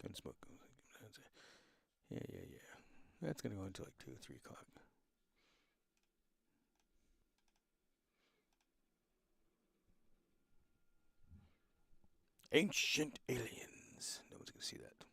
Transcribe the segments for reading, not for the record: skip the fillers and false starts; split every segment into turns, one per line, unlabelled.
Don't smoke. Yeah. That's gonna go until like 2 or 3 o'clock. Ancient aliens. No one's gonna see that.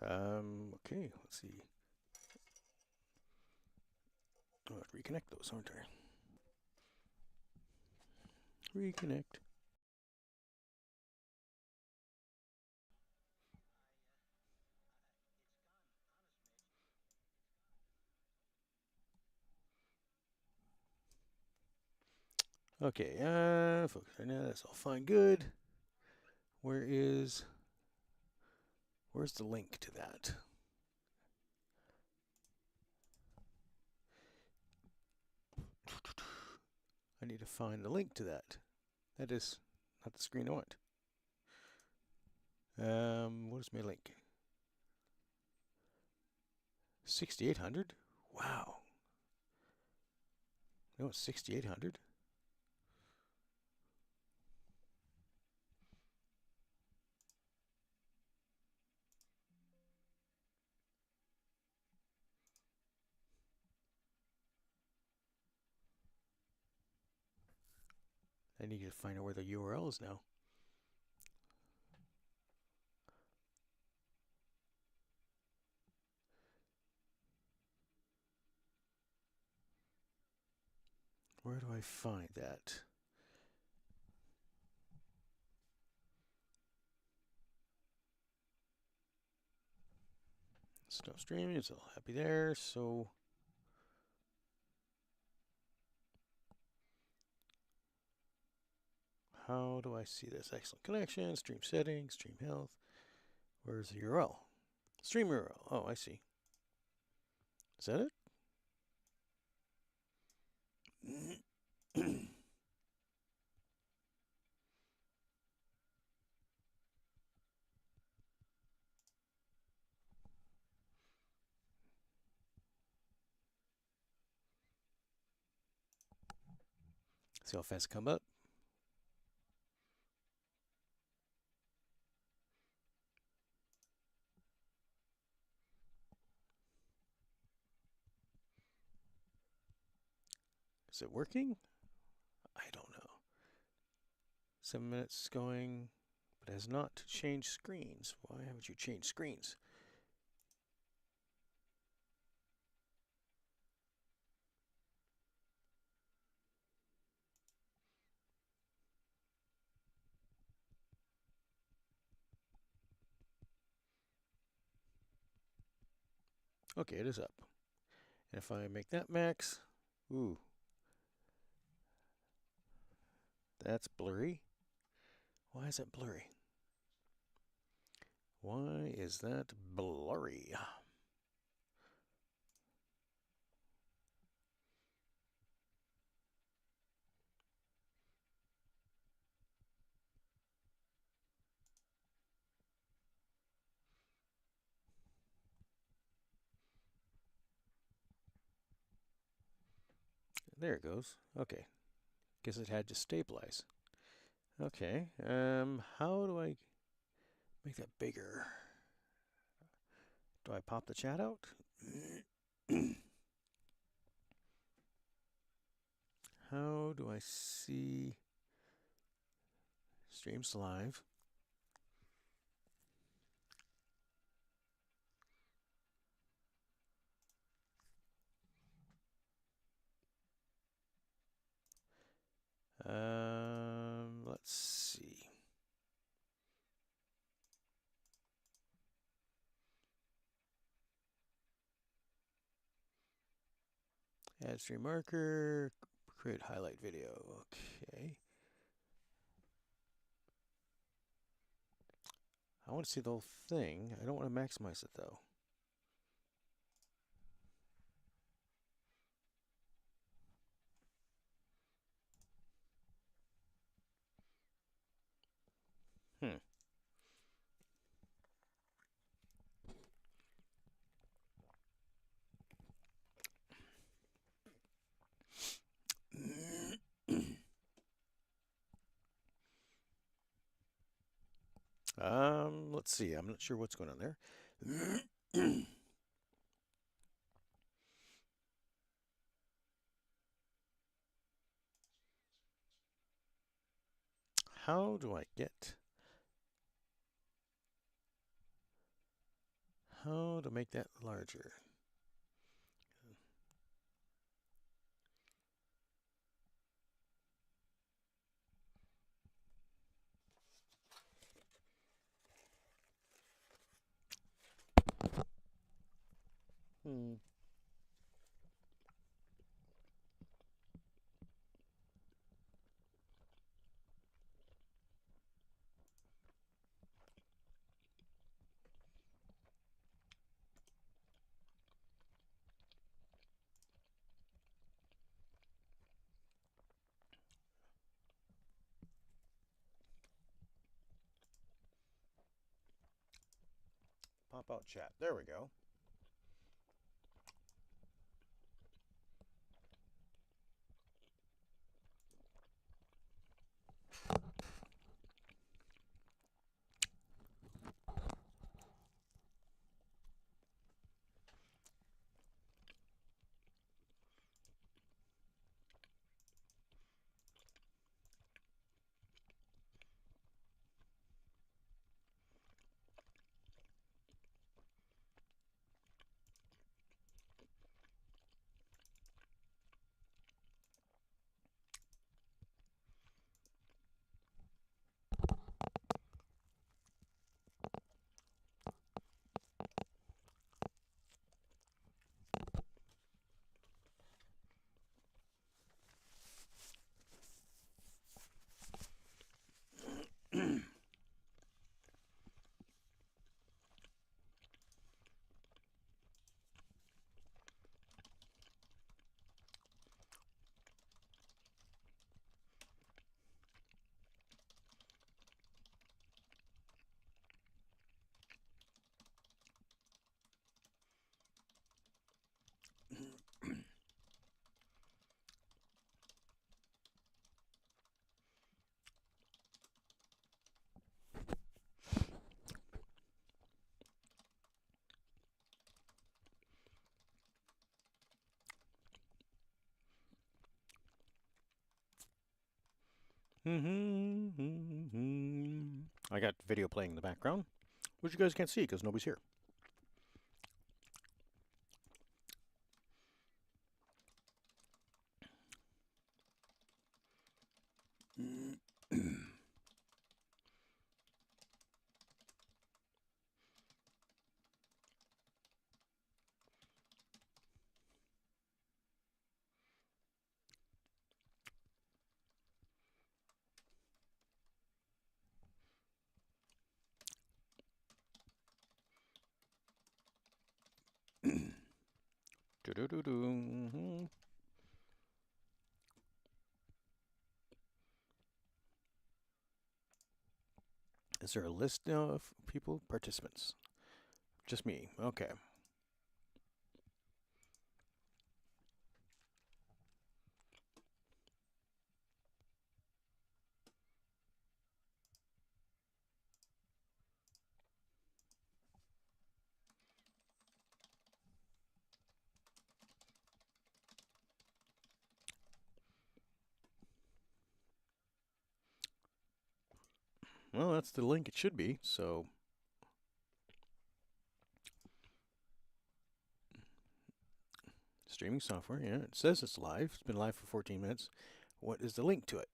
Okay, let's see. I'll have to reconnect those, aren't I? Reconnect. Okay, focus right now. That's all fine. Good. Where is. Where's the link to that? I need to find the link to that. That is not the screen I want. What is my link? 6800? Wow. No, it's 6800. I need to find out where the URL is now. Where do I find that? Stop streaming. It's all happy there. So how do I see this? Excellent connection, stream settings, stream health. Where's the URL? Stream URL. Oh, I see. Is that it? See how fast it come up? Is it working? I don't know. 7 minutes going, but has not changed screens. Why haven't you changed screens? Okay, it is up. And if I make that max, ooh, that's blurry. Why is it blurry? Why is that blurry? There it goes. Okay. Guess it had to stabilize. Okay. How do I make that bigger? Do I pop the chat out? How do I see streams live? Let's see. Add stream marker, create highlight video. Okay. I want to see the whole thing. I don't want to maximize it though. Hmm. Let's see. I'm not sure what's going on there. How do I get? How to make that larger? Hmm. Pop out chat. There we go. I got video playing in the background, which you guys can't see because nobody's here. Is there a list of people, participants? Just me. Okay. Well, that's the link it should be, so... Streaming software, yeah. It says it's live. It's been live for 14 minutes. What is the link to it?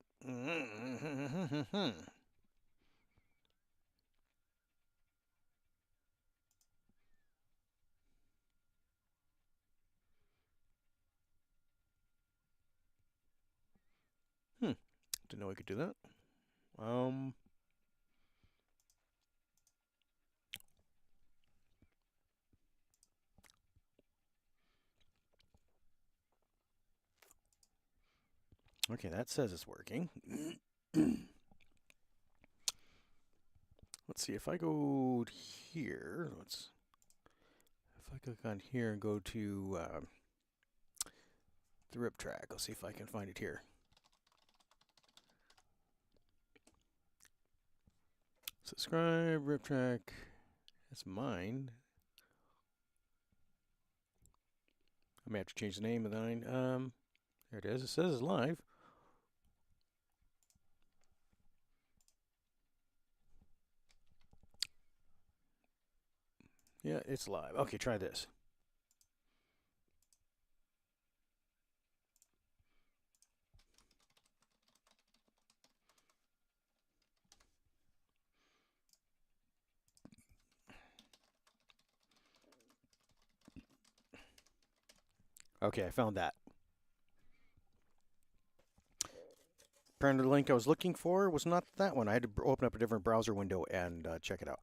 Didn't know we could do that. Okay, that says it's working. Let's see, if I go here, if I click on here and go to the rip track, I'll see if I can find it here. Subscribe, rip track, that's mine. I may have to change the name of mine. There it is, it says it's live. Yeah, it's live. Okay, try this. Okay, I found that. Apparently the link I was looking for was not that one. I had to open up a different browser window and check it out.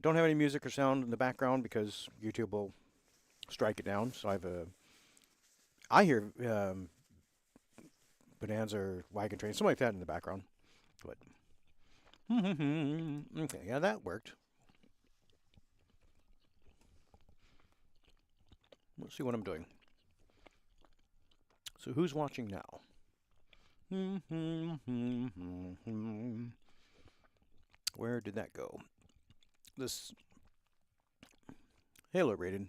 Don't have any music or sound in the background because YouTube will strike it down. So I hear Bonanza or Wagon Train, something like that in the background. But okay, yeah, that worked. Let's see what I'm doing. So who's watching now? Where did that go? This Halo rated.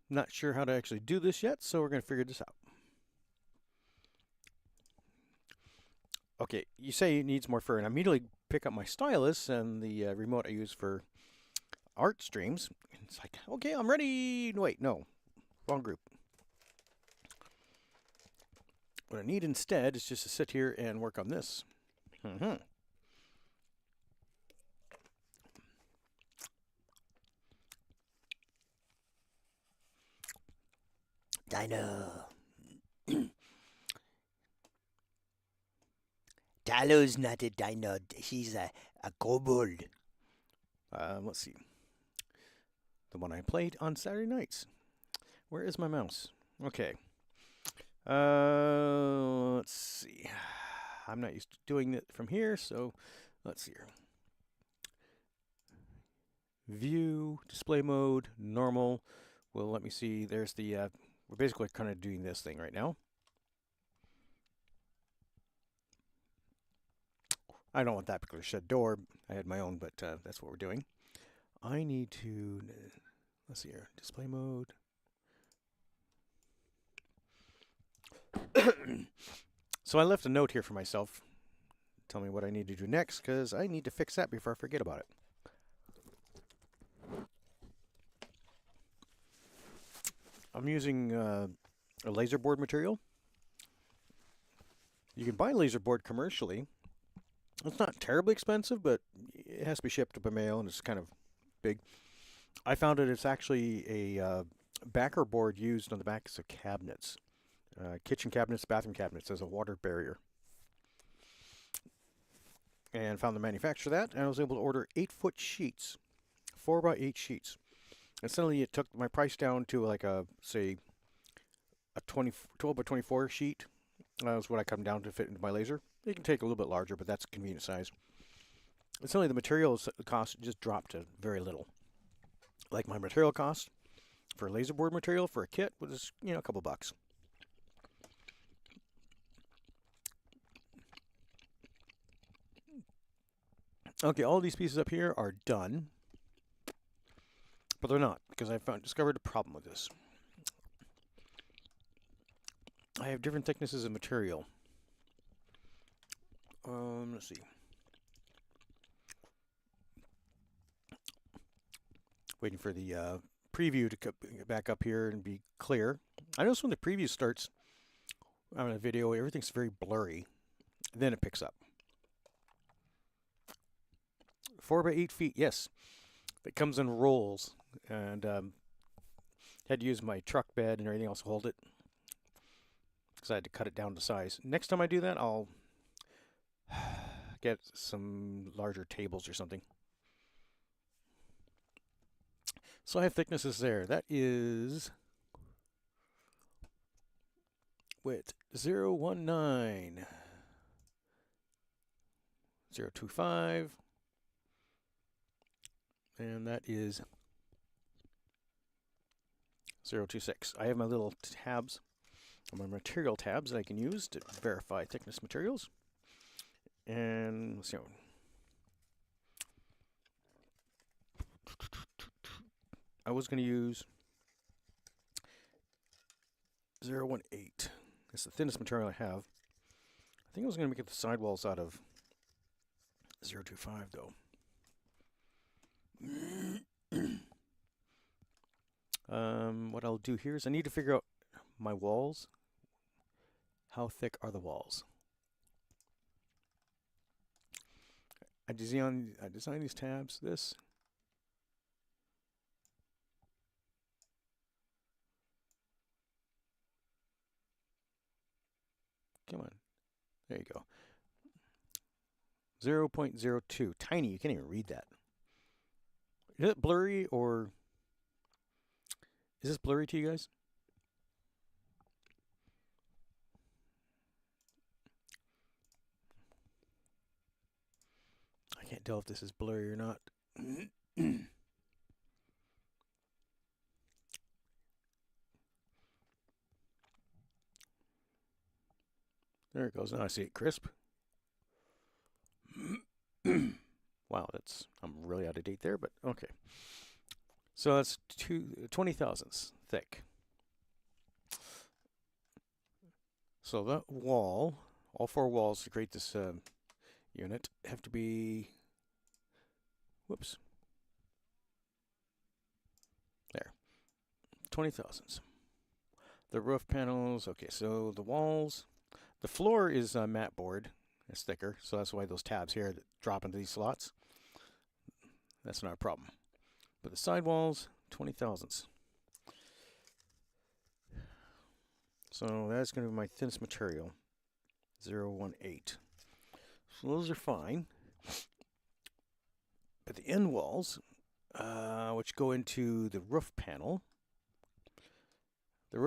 Not sure how to actually do this yet, so we're going to figure this out. Okay, you say it needs more fur, and I immediately pick up my stylus and the remote I use for art streams. It's like, okay, I'm ready. Wait, no, wrong group. What I need instead is just to sit here and work on this. Dino. Dalo's not a dino. He's a kobold. Let's see. The one I played on Saturday nights. Where is my mouse? Okay. Let's see. I'm not used to doing it from here, so let's see here. View, display mode, normal. Well, let me see. There's the, we're basically kind of doing this thing right now. I don't want that particular shed door. I had my own, but that's what we're doing. I need to, let's see here, display mode. So I left a note here for myself. Tell me what I need to do next, because I need to fix that before I forget about it. I'm using a laser board material. You can buy laser board commercially. It's not terribly expensive, but it has to be shipped by mail, and it's kind of big. I found it's actually a backer board used on the backs of cabinets. Kitchen cabinets, bathroom cabinets as a water barrier. And found the manufacturer of that, and I was able to order 8-foot sheets, 4x8 sheets. And suddenly it took my price down to like say, a 12 by 24 sheet. That's what I come down to fit into my laser. It can take a little bit larger, but that's a convenient size. And suddenly the materials cost just dropped to very little. Like my material cost for laser board material for a kit was, a couple bucks. Okay, all these pieces up here are done, but they're not because I discovered a problem with this. I have different thicknesses of material. Let's see. Waiting for the preview to get back up here and be clear. I notice when the preview starts on a video, everything's very blurry. Then it picks up. 4 by 8 feet, yes. It comes in rolls, and had to use my truck bed and everything else to hold it because I had to cut it down to size. Next time I do that, I'll get some larger tables or something. So I have thicknesses there. That is width 019, 025, and that is 026. I have my little tabs, my material tabs that I can use to verify thickness materials. And let's see. I was going to use 018. It's the thinnest material I have. I think I was going to make the sidewalls out of 025 though. What I'll do here is I need to figure out my walls. How thick are the walls? I designed these tabs. This. Come on. There you go. 0.02. Tiny. You can't even read that. Is it blurry or... Is this blurry to you guys? I can't tell if this is blurry or not. There it goes. Now I see it crisp. Wow, I'm really out of date there, but okay. So that's 20 thousandths thick. So that wall, all 4 walls to create this unit have to be, whoops, there, 20 thousandths. The roof panels, okay, so the walls, the floor is matte board. It's thicker, so that's why those tabs here that drop into these slots, that's not a problem. But the sidewalls, 20 thousandths. So that's going to be my thinnest material, 018. So those are fine. But the end walls, which go into the roof panel, I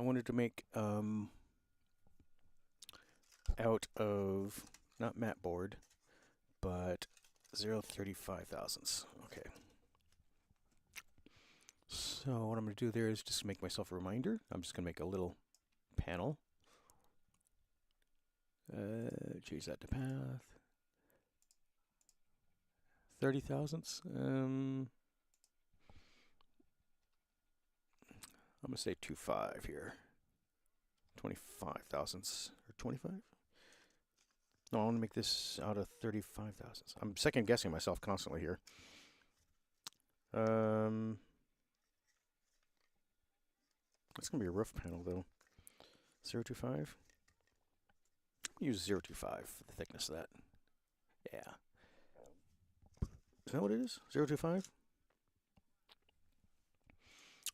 wanted to make out of, not matte board, but 0.35 thousandths. Okay. So what I'm going to do there is just make myself a reminder. I'm just going to make a little panel. Change that to path. 30 thousandths. I'm going to say 25 here. 25 thousandths. Or 25? No, I want to make this out of 35 thousandths. I'm second guessing myself constantly here. It's going to be a roof panel though. 0.25. Use 0.25 for the thickness of that. Yeah. Is that what it is? 0.25?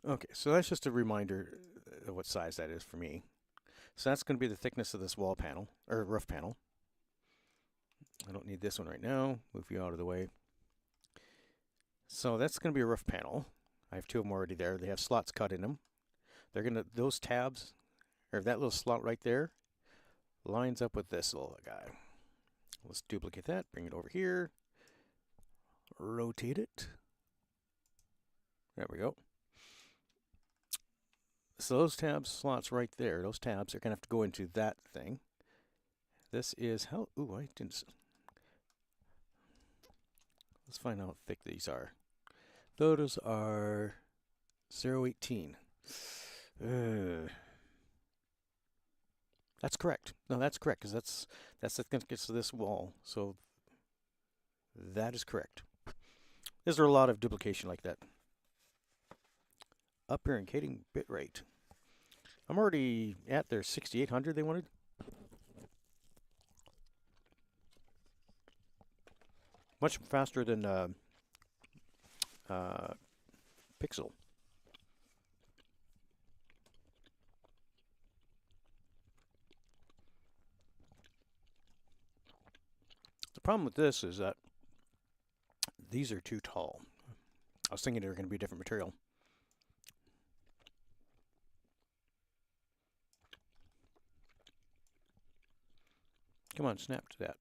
Okay, so that's just a reminder of what size that is for me. So that's going to be the thickness of this wall panel, or roof panel. I don't need this one right now. Move you out of the way. So that's going to be a roof panel. I have 2 of them already there. They have slots cut in them. They're going to, those tabs, or that little slot right there, lines up with this little guy. Let's duplicate that, bring it over here, rotate it. There we go. So those tabs, slots right there, those tabs are going to have to go into that thing. This is how, ooh, I didn't, Let's find out how thick these are. Those are 0.18. That's correct. No, that's correct, because that's the thickness of this wall. So that is correct. There's a lot of duplication like that. Up here in encoding bit rate. I'm already at their 6800 they wanted. Much faster than Pixel. The problem with this is that these are too tall. I was thinking they were going to be a different material. Come on, snap to that.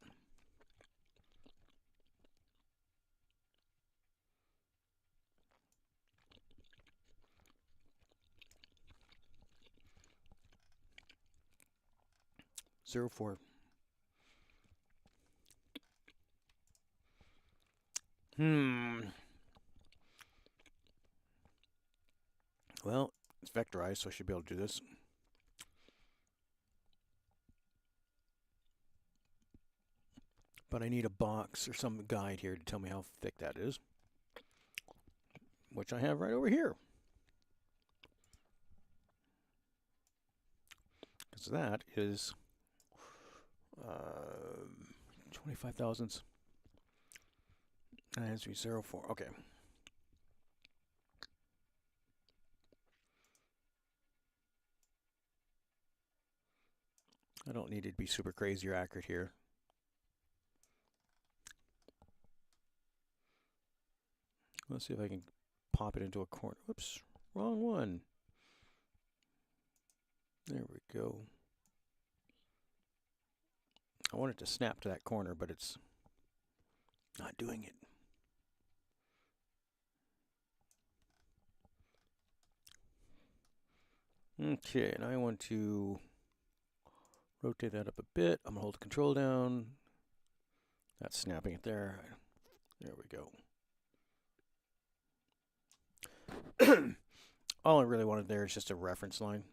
Zero 04. Well, it's vectorized, so I should be able to do this. But I need a box or some guide here to tell me how thick that is, which I have right over here. Because that is 25 thousandths. And 04. Okay. I don't need it to be super crazy or accurate here. Let's see if I can pop it into a corner. Whoops, wrong one. There we go. I want it to snap to that corner, but it's not doing it. Okay, and I want to rotate that up a bit. I'm going to hold the control down. That's snapping it there. There we go. All I really wanted there is just a reference line.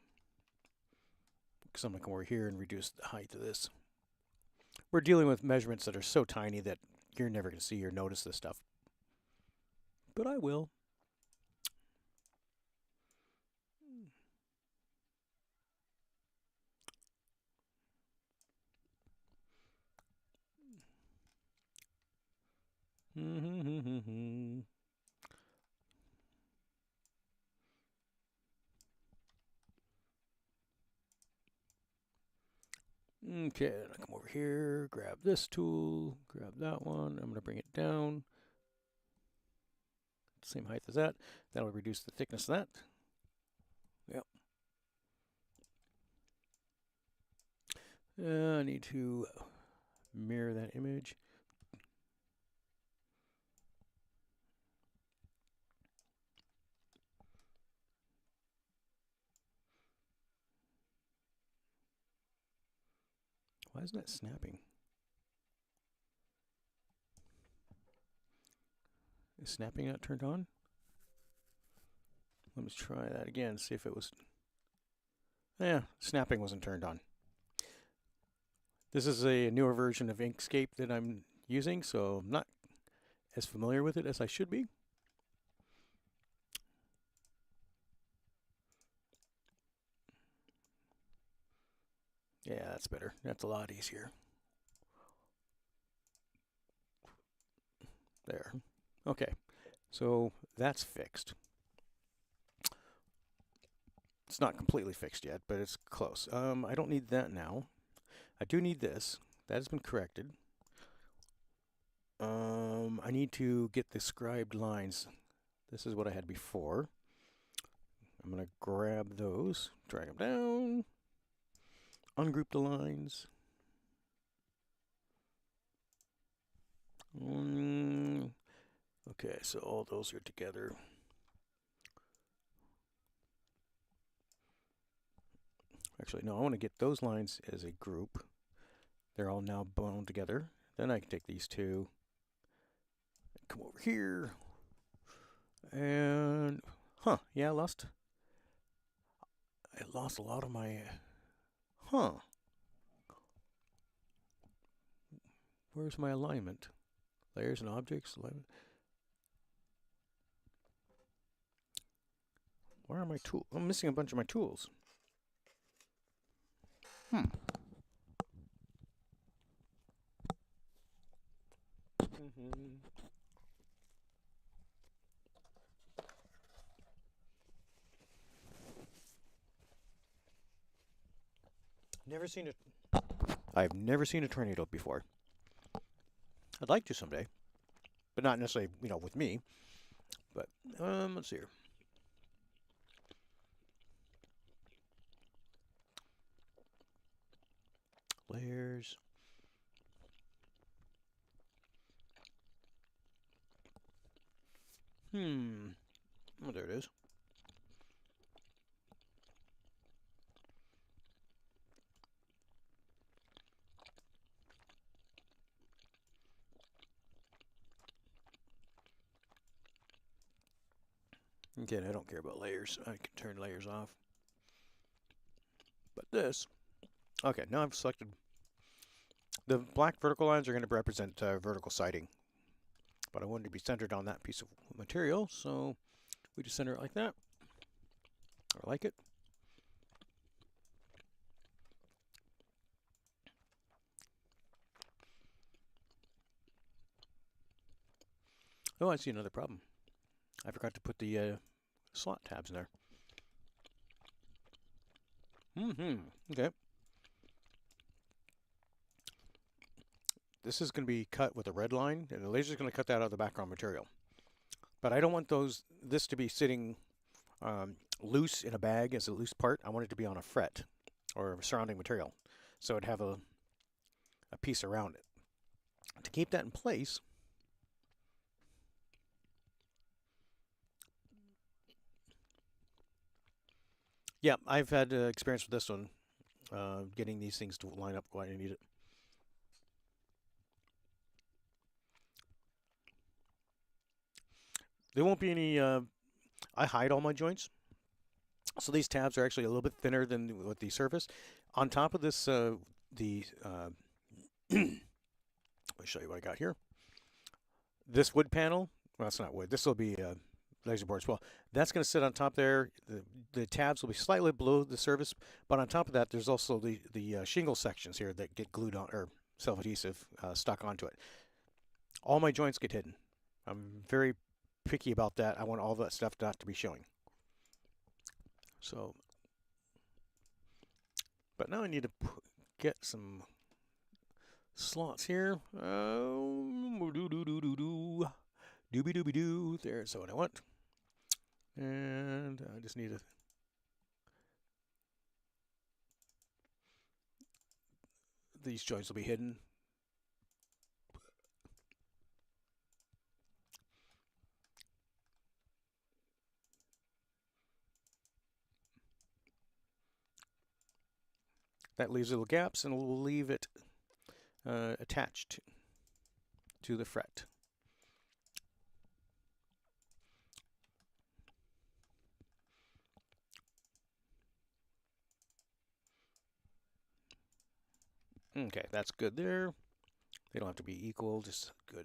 Because I'm going to come over here and reduce the height of this. We're dealing with measurements that are so tiny that you're never going to see or notice this stuff. But I will. Okay, I come over here, grab this tool, grab that one. I'm going to bring it down. Same height as that. That'll reduce the thickness of that. Yep. I need to mirror that image. Why isn't that snapping? Is snapping not turned on? Let me try that again, see if it was... Yeah, snapping wasn't turned on. This is a newer version of Inkscape that I'm using, so I'm not as familiar with it as I should be. Yeah, that's better. That's a lot easier. There. Okay, so that's fixed. It's not completely fixed yet, but it's close. I don't need that now. I do need this. That has been corrected. I need to get the scribed lines. This is what I had before. I'm going to grab those, drag them down, ungroup the lines. Okay, so all those are together. Actually, no, I want to get those lines as a group. They're all now bound together. Then I can take these two, come over here. And, yeah, I lost a lot of my, where's my alignment? Layers and objects, alignment. Where are my tools? I'm missing a bunch of my tools. Never seen it. I've never seen a tornado before. I'd like to someday, but not necessarily, with me. But let's see here. Layers. Oh, there it is. Again, I don't care about layers. I can turn layers off. But this, okay, now I've selected. The black vertical lines are going to represent vertical siding. But I wanted to be centered on that piece of material, so we just center it like that. I like it. Oh, I see another problem. I forgot to put the slot tabs in there. Okay. This is going to be cut with a red line, and the laser is going to cut that out of the background material. But I don't want this to be sitting loose in a bag as a loose part. I want it to be on a fret or surrounding material, so it'd have a piece around it. To keep that in place, yeah, I've had experience with this one, getting these things to line up when I need it. There won't be any, I hide all my joints. So these tabs are actually a little bit thinner than with the surface. On top of this, let me show you what I got here. This wood panel, well, it's not wood. This will be laser board as well. That's going to sit on top there. The tabs will be slightly below the surface, but on top of that, there's also the shingle sections here that get glued on or self-adhesive stuck onto it. All my joints get hidden. I'm very picky about that. I want all that stuff not to be showing. So, but now I need to get some slots here. Doobie-doobie-doo. There's what I want. And I just need these joints will be hidden. That leaves little gaps, and we'll leave it attached to the fret. Okay, that's good there. They don't have to be equal, just good.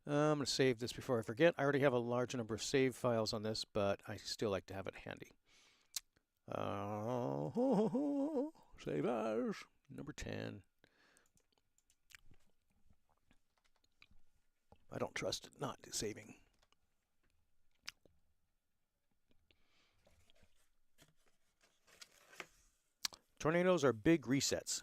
I'm going to save this before I forget. I already have a large number of save files on this, but I still like to have it handy. Save as number 10. I don't trust it not saving. Tornadoes are big resets.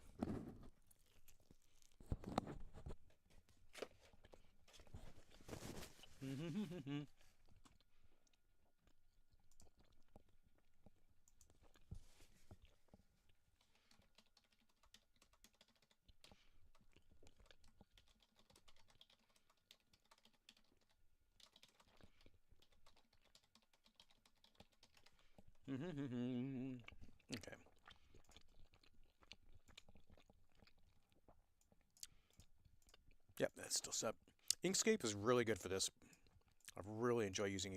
Okay. Yep, that's still set. Inkscape is really good for this. I really enjoy using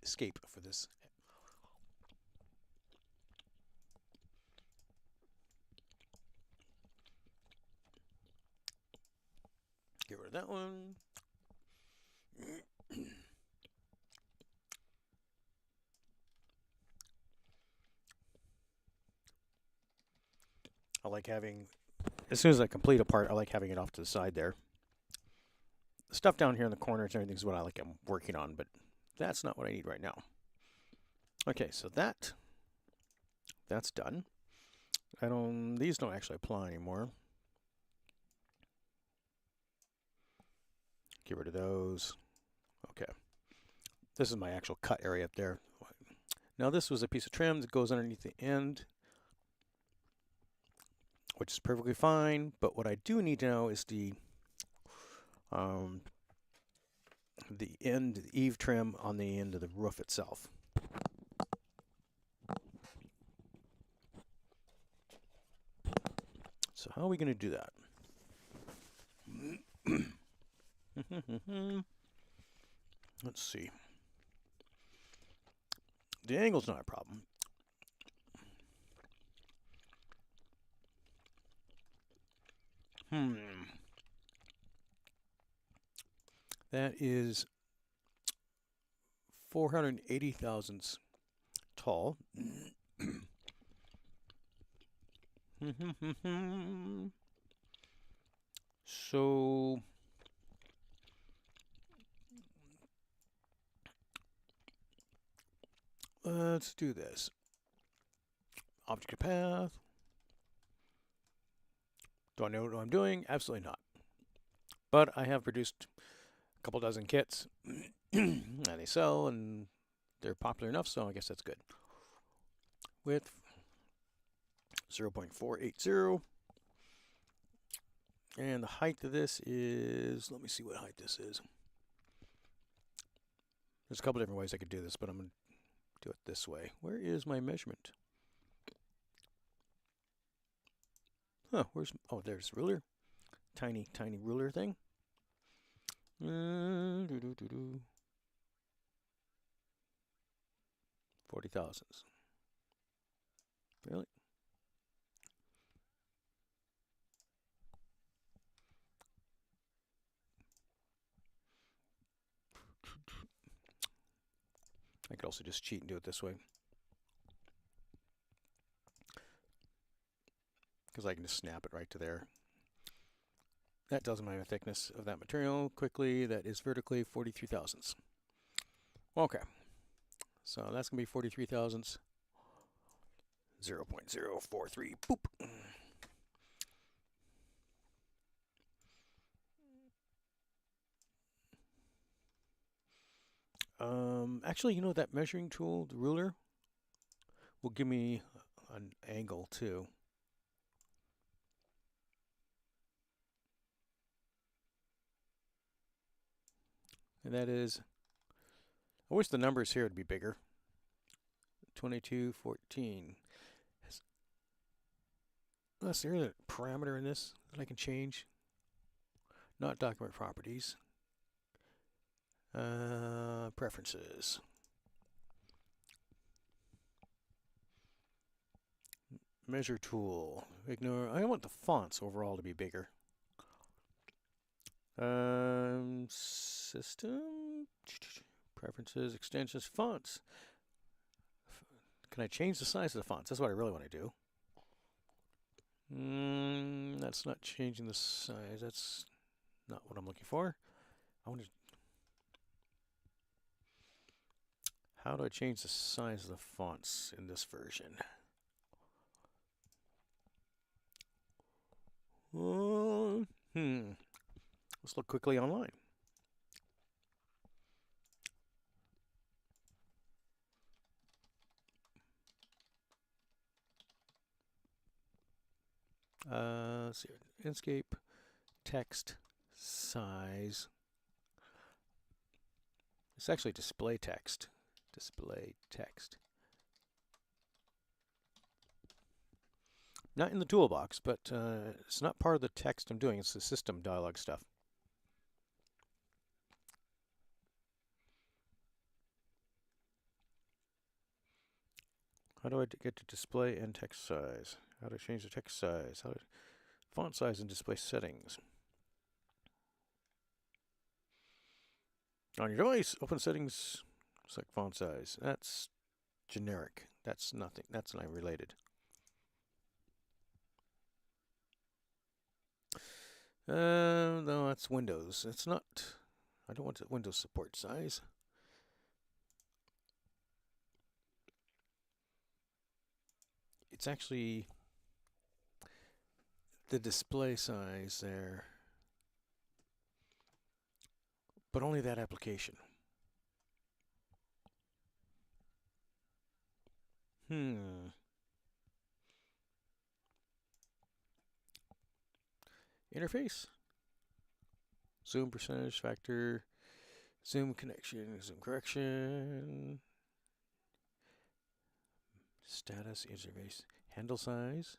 Escape for this. Get rid of that one. I like having, as soon as I complete a part, I like having it off to the side there. The stuff down here in the corners and everything is what I'm working on, but that's not what I need right now. Okay, so that's done. These don't actually apply anymore. Get rid of those. Okay. This is my actual cut area up there. Now this was a piece of trim that goes underneath the end, which is perfectly fine, but what I do need to know is the eave trim on the end of the roof itself. So how are we going to do that? Let's see. The angle's not a problem. That is 480 thousandths tall. So let's do this. Object path. Do I know what I'm doing? Absolutely not. But I have produced a couple dozen kits and they sell and they're popular enough, so I guess that's good. Width 0.480. And the height of this is, let me see what height this is. There's a couple different ways I could do this, but I'm going to do it this way. Where is my measurement? Huh, oh, there's the ruler. Tiny ruler thing. 40 thousandths. Really? I could also just cheat and do it this way. Because I can just snap it right to there. That tells me the thickness of that material quickly. That is vertically 43 thousandths. Okay. So that's going to be 43 thousandths. 0.043. Boop. Actually, you know, that measuring tool, the ruler, will give me an angle too. And that is, I wish the numbers here would be bigger. 2214. Is there a parameter in this that I can change? Not document properties. Preferences. Measure tool. Ignore. I want the fonts overall to be bigger. System. Preferences. Extensions. Fonts. Can I change the size of the fonts? That's what I really want to do. That's not changing the size. That's not what I'm looking for. I want to. How do I change the size of the fonts in this version? Let's look quickly online. Let's see. Inkscape, text, size. It's actually display text. Display text. Not in the toolbox, but it's not part of the text I'm doing. It's the system dialog stuff. How do I get to display and text size? How do I change the text size? How do font size and display settings? On your device, open settings, select font size. That's generic. That's nothing. That's not related. No, that's Windows. It's not. I don't want the Windows support size. It's actually the display size there, but only that application. Interface. Zoom percentage factor. Zoom connection. Zoom correction. Status interface. Handle size.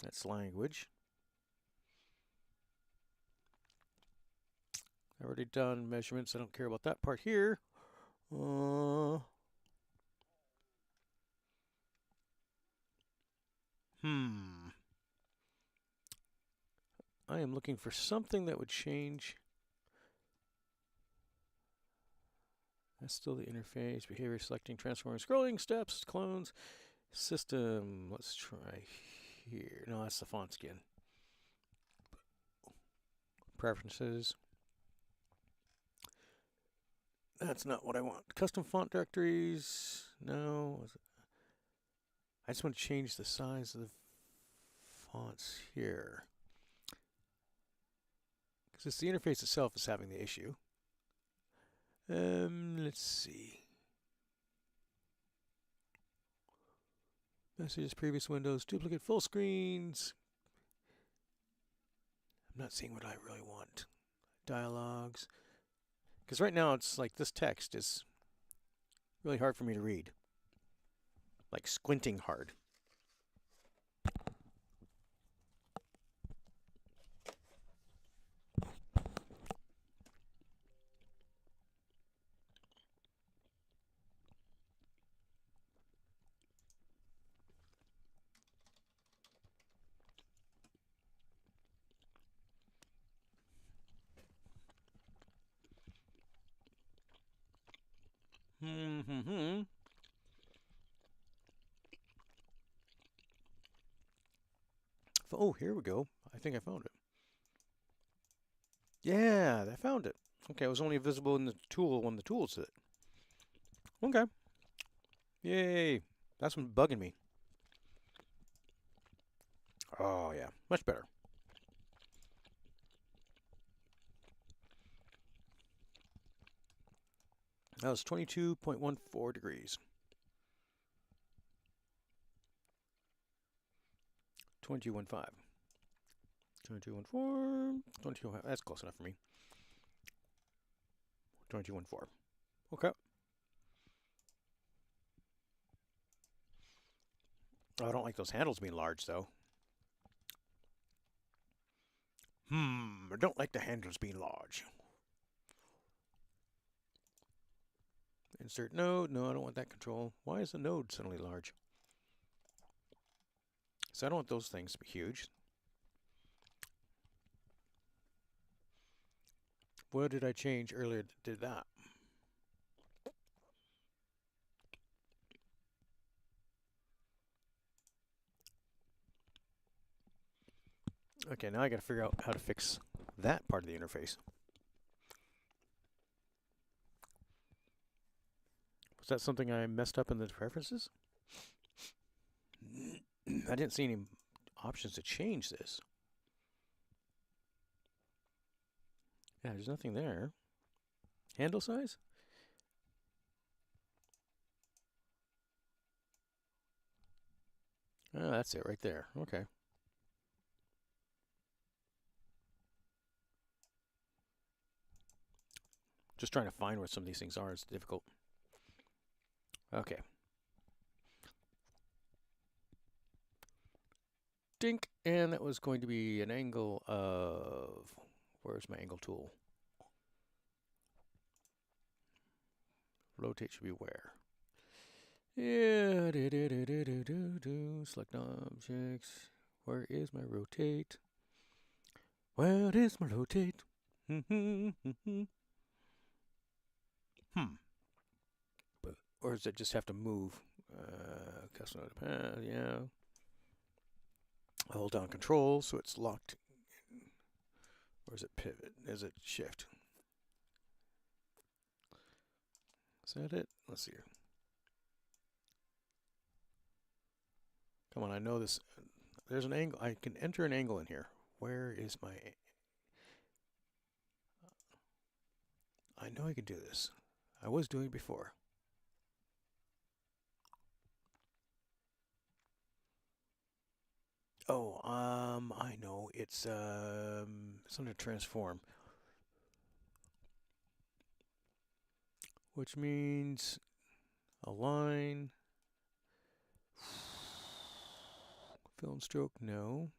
That's language. I've already done measurements. I don't care about that part here. I am looking for something that would change. That's still the interface. Behavior selecting, transforming, scrolling, steps, clones, system. Let's try here. No, that's the font skin. Preferences. That's not what I want. Custom font directories. No. I just want to change the size of the fonts here. Because it's the interface itself is having the issue. Let's see. Messages, previous windows, duplicate full screens. I'm not seeing what I really want. Dialogues. Because right now it's like this text is really hard for me to read. Like squinting hard. Oh, here we go. I think I found it. Yeah, I found it. Okay, it was only visible in the tool when the tool did it. Okay. Yay. That's what's bugging me. Oh, yeah. Much better. That was 22.14 degrees. 22.15. 22.14. 22. That's close enough for me. 22.14. Okay. Oh, I don't like those handles being large, though. I don't like the handles being large. Insert node. No, I don't want that control. Why is the node suddenly large? So I don't want those things to be huge. What did I change earlier that did that? Okay, now I gotta figure out how to fix that part of the interface. Was that something I messed up in the preferences? I didn't see any options to change this. Yeah, there's nothing there. Handle size? Oh, that's it right there. Okay. Just trying to find where some of these things are is difficult. Okay. Dink, and that was going to be an angle of, where's my angle tool? Rotate should be where? Yeah, select objects. Where is my rotate? Where is my rotate? Hmm. Or does it just have to move? Custom path, yeah. I hold down control so it's locked. Or is it pivot? Is it shift? Is that it? Let's see here. Come on, I know this. There's an angle. I can enter an angle in here. Where is my... I know I can do this. I was doing it before. Oh, I know. It's under transform. Which means align. Fill and stroke, no.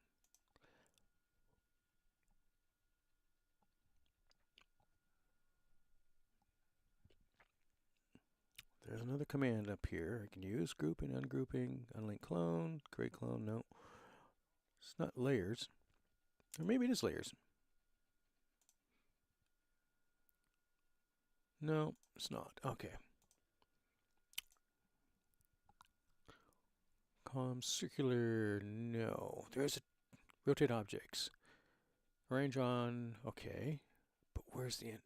There's another command up here I can use. Grouping, ungrouping, unlink clone, create clone, no. It's not layers. Or maybe it is layers. No, it's not. Okay. Column circular, no. There's a rotate objects. Arrange on, okay. But where's the end?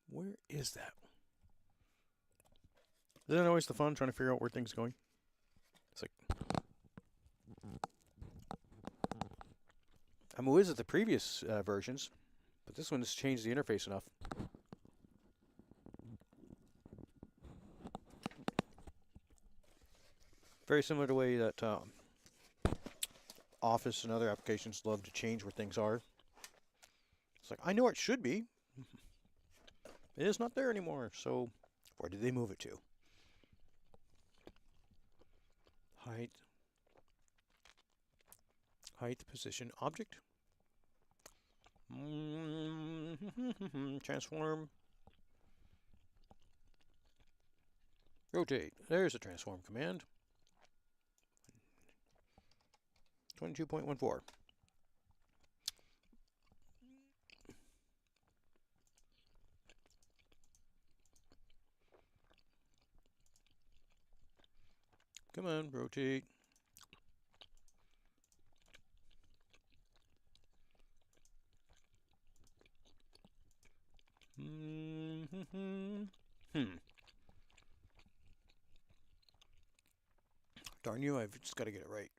Where is that? Isn't that always the fun, trying to figure out where things are going? It's like, I'm a whiz at the previous versions, but this one has changed the interface enough. Very similar to the way that Office and other applications love to change where things are. It's like, I know it should be. It is not there anymore, so where did they move it to? Height, position, object. Transform. Rotate. There's a transform command. 22.14. Come on, rotate. Darn you, I've just got to get it right.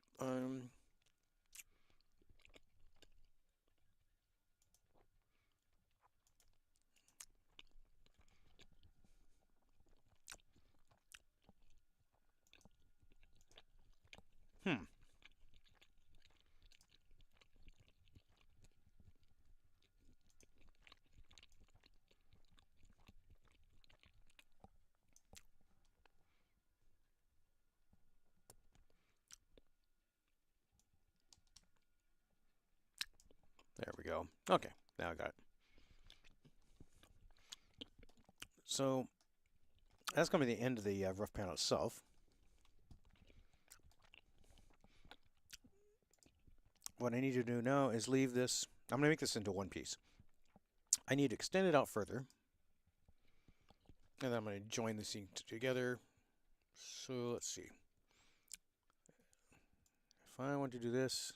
There we go. Okay, now I got it. So that's going to be the end of the rough panel itself. What I need to do now is leave this. I'm going to make this into one piece. I need to extend it out further. And then I'm going to join these things together. So let's see. If I want to do this,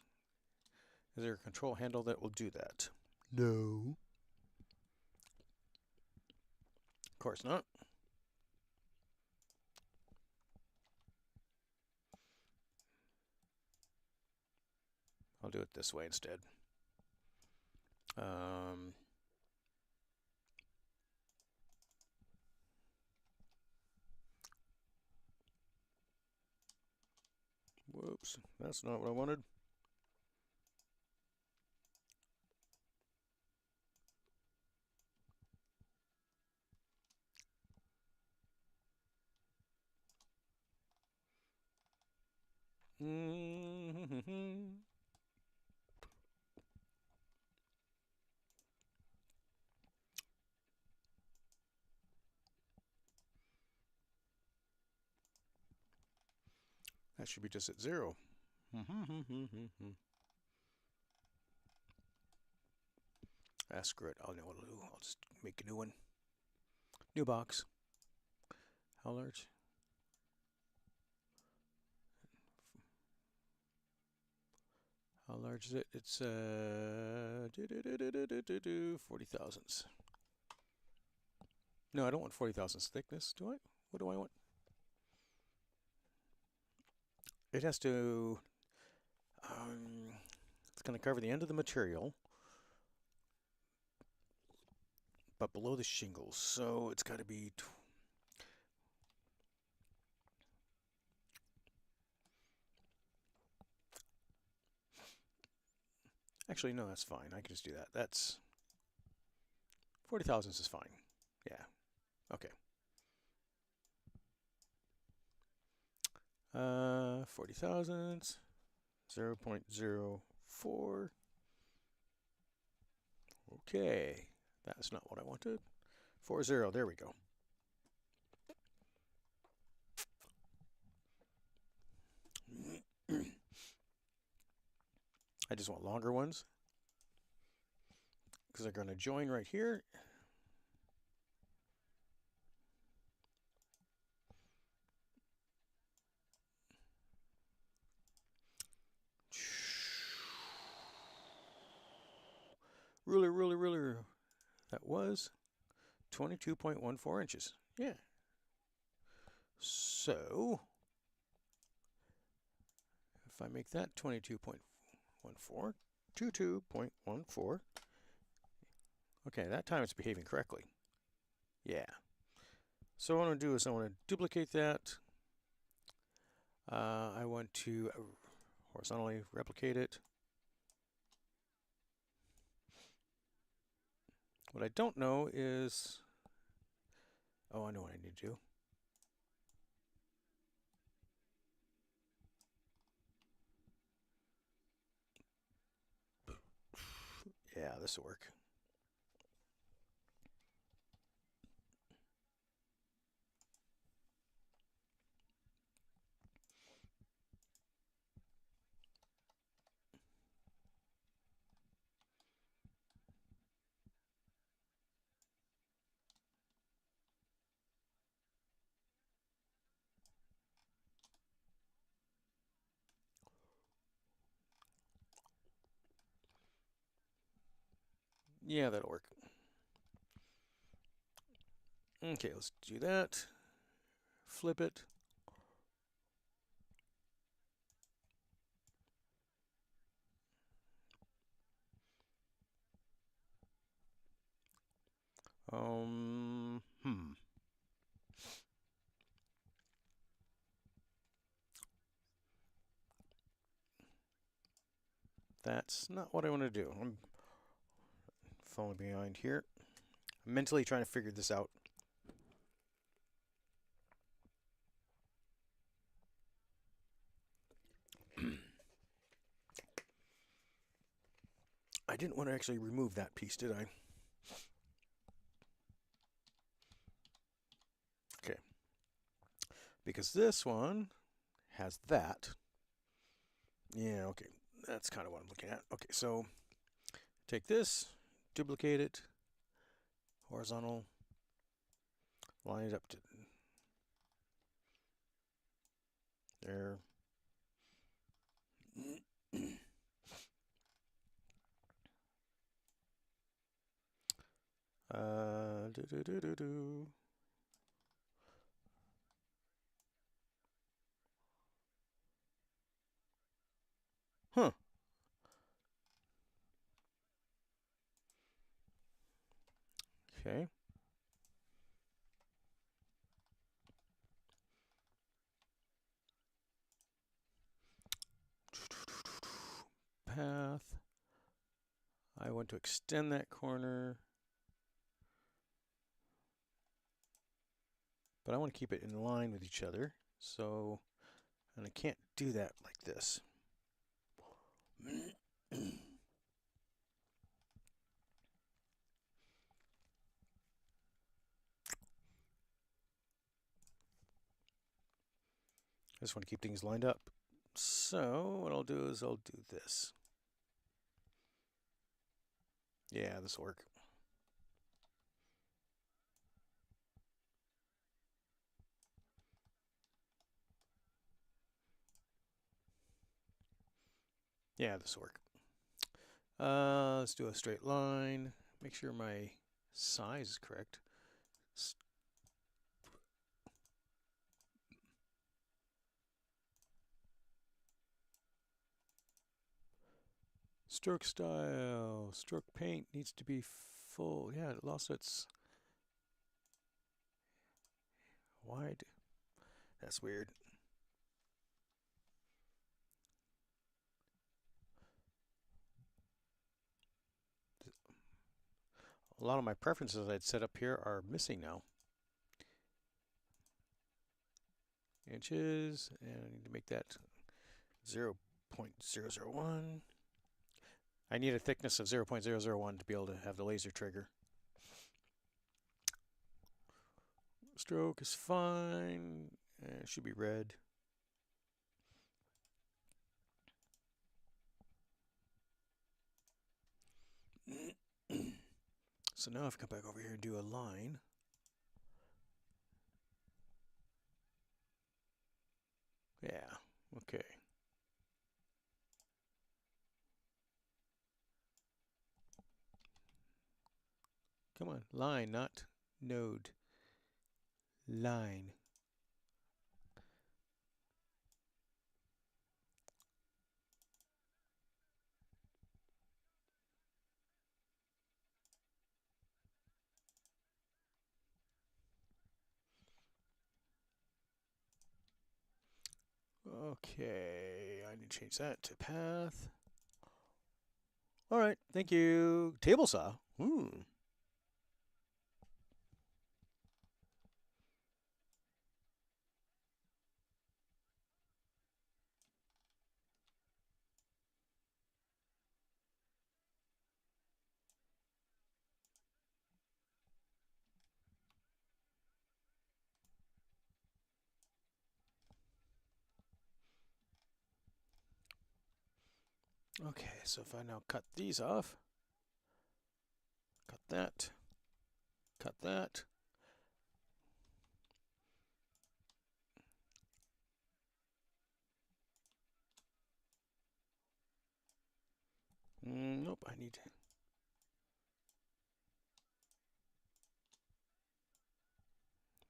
is there a control handle that will do that? No. Of course not. I'll do it this way instead. Whoops, that's not what I wanted. That should be just at 0. Ah, screw it. I'll know what I'll do. I'll just make a new one. New box. How large? How large is it? It's 40 thousandths. No, I don't want 40 thousandths thickness, do I? What do I want? It has to, it's going to cover the end of the material, but below the shingles. So it's got to be, actually, no, that's fine. I can just do that. That's 40 thousandths is fine. Yeah. Okay. 40 thousandths, 0.04. Okay. That's not what I wanted. 40. There we go. I just want longer ones because they're going to join right here. Ruler. That was 22.14 inches. Yeah. So, if I make that 22.14, 22.14. Okay, that time it's behaving correctly. Yeah. So what I want to do is I want to duplicate that. I want to horizontally replicate it. What I don't know is, oh, I know what I need to do. Yeah, this will work. Yeah, that'll work. Okay, let's do that. Flip it. Um, hmm. That's not what I want to do. I'm falling behind here. I'm mentally trying to figure this out. I didn't want to actually remove that piece, did I? Okay. Because this one has that. Yeah, okay. That's kind of what I'm looking at. Okay, so take this, duplicate it, horizontal, line it up to there. Do do do do do. Huh. Okay. Path. I want to extend that corner, but I want to keep it in line with each other. So, and I can't do that like this. I just want to keep things lined up. So what I'll do is I'll do this. Yeah, this will work. Yeah, this will work. Let's do a straight line. Make sure my size is correct. Stroke style. Stroke paint needs to be full. Yeah, it lost its wide. That's weird. A lot of my preferences I'd set up here are missing now. Inches, and I need to make that 0.001. I need a thickness of 0.001 to be able to have the laser trigger. Stroke is fine. It should be red. So now if I come back over here and do a line. Yeah, okay. Come on, line, not node. Line. Okay, I need to change that to path. All right, thank you. Table saw. Ooh. Okay, so if I now cut these off, cut that, cut that. Nope, I need to.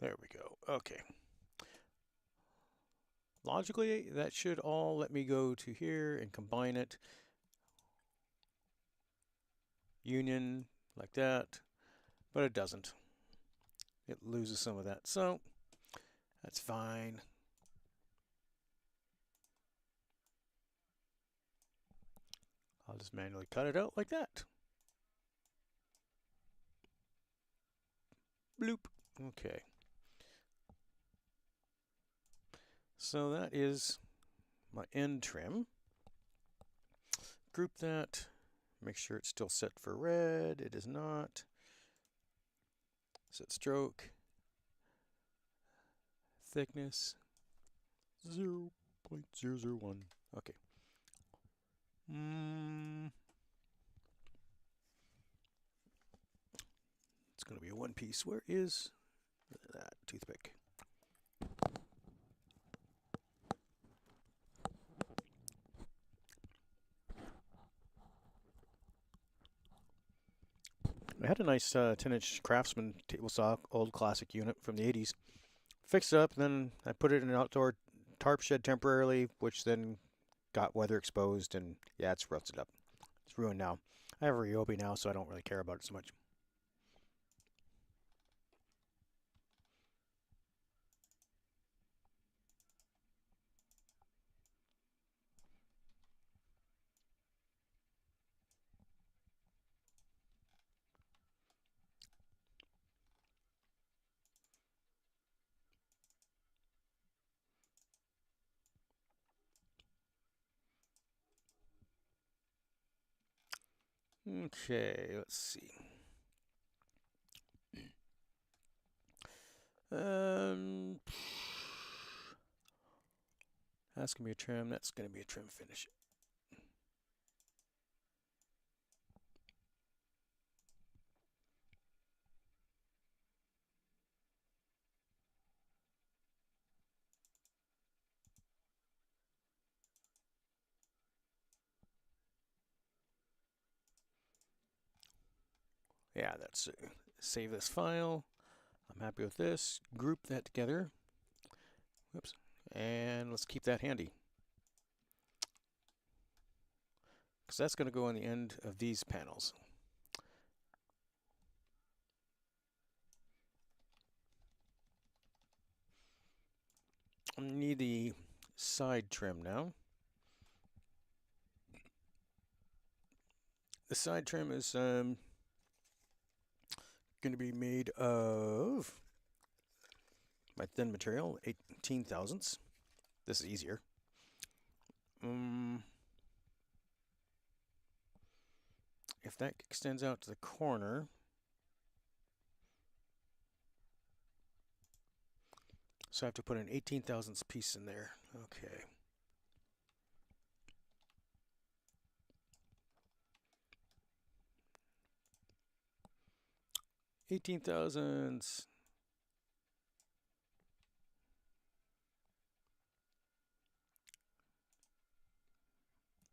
There we go. Okay. Logically, that should all let me go to here and combine it. Union, like that. But it doesn't. It loses some of that. So, that's fine. I'll just manually cut it out like that. Bloop. Okay. So that is my end trim. Group that. Make sure it's still set for red. It is not. Set stroke. Thickness 0.001. Okay. It's going to be a one piece. Where is that toothpick? I had a nice 10-inch Craftsman table saw, old classic unit from the 80s. Fixed it up, then I put it in an outdoor tarp shed temporarily, which then got weather exposed, and yeah, it's rusted up. It's ruined now. I have a Ryobi now, so I don't really care about it so much. Okay, let's see. Um, That's going to be a trim. That's going to be a trim finish. Yeah, that's it. Save this file. I'm happy with this. Group that together. Whoops. And let's keep that handy, because that's going to go on the end of these panels. I need the side trim now. The side trim is going to be made of my thin material, 18 thousandths. This is easier. If that extends out to the corner, so I have to put an 18 thousandths piece in there. Okay. Eighteen thousandths.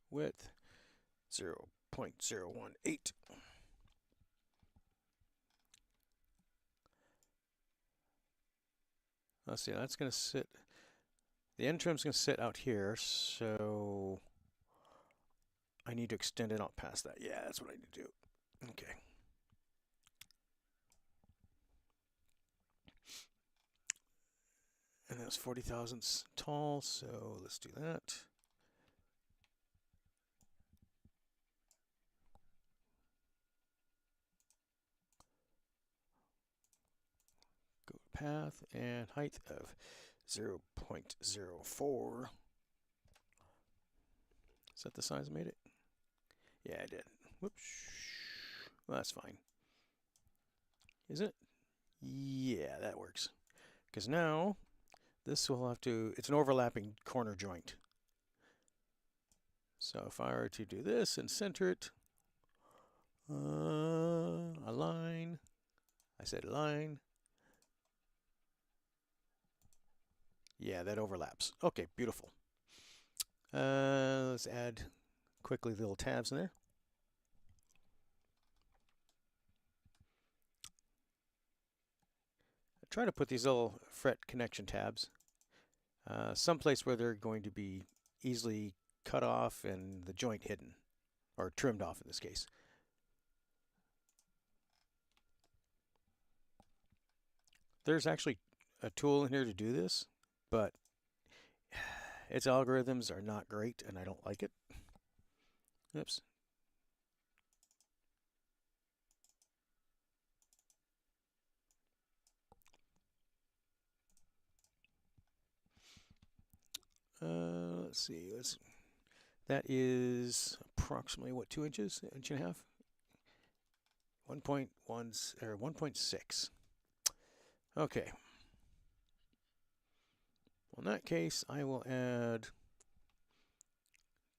Width 0.018. Let's see, that's going to sit, the end trim's going to sit out here, so I need to extend it out past that. Yeah, that's what I need to do. Okay. And that's 40 thousandths tall, so let's do that. Go to path and height of 0.04. Is that the size I made it? Yeah, I did. Whoops. Well, that's fine. Is it? Yeah, that works. Because now this will have to, it's an overlapping corner joint. So if I were to do this and center it, align, I said line. Yeah, that overlaps. Okay, beautiful. Let's add quickly the little tabs in there. I try to put these little fret connection tabs someplace where they're going to be easily cut off and the joint hidden, or trimmed off in this case. There's actually a tool in here to do this, but its algorithms are not great and I don't like it. Oops. Let's see. That is approximately what, 2 inches, inch and a half? 1.1 or 1.6. Okay. Well, in that case, I will add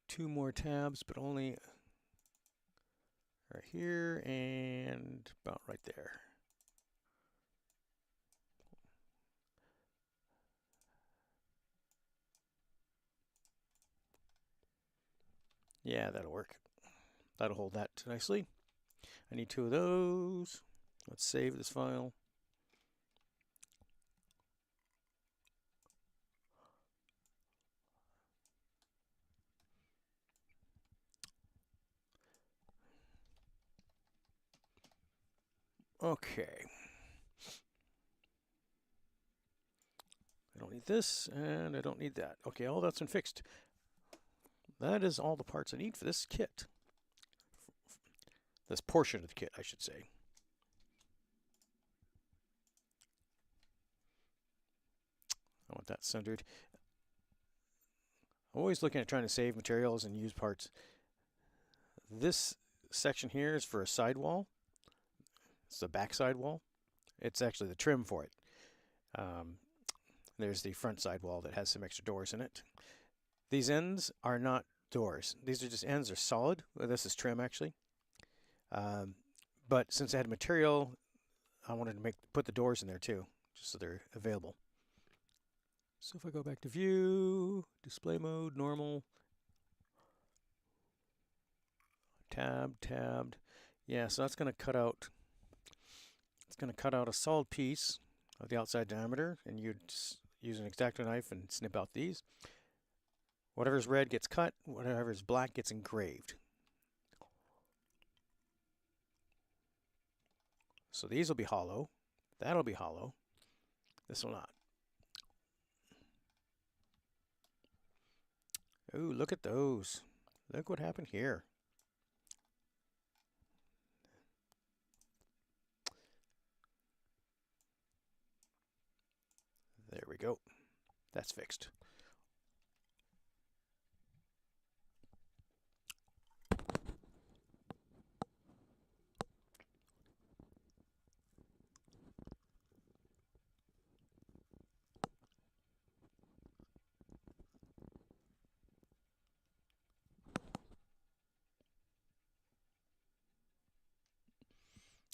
2 more tabs, but only right here and about right there. Yeah, that'll work. That'll hold that nicely. I need 2 of those. Let's save this file. Okay. I don't need this, and I don't need that. Okay, all that's been fixed. That is all the parts I need for this kit. This portion of the kit, I should say. I want that centered. I'm always looking at trying to save materials and use parts. This section here is for a sidewall. It's the back sidewall. It's actually the trim for it. There's the front sidewall that has some extra doors in it. These ends are not doors. These are just ends. They're solid. Well, this is trim actually. Um, but since I had material, I wanted to put the doors in there too, just so they're available. So if I go back to view, display mode, normal, tabbed. Yeah, so that's going to cut out. It's going to cut out a solid piece of the outside diameter, and you'd use an X-Acto knife and snip out these. Whatever's red gets cut, whatever's black gets engraved. So these will be hollow. That'll be hollow. This will not. Ooh, look at those. Look what happened here. There we go. That's fixed.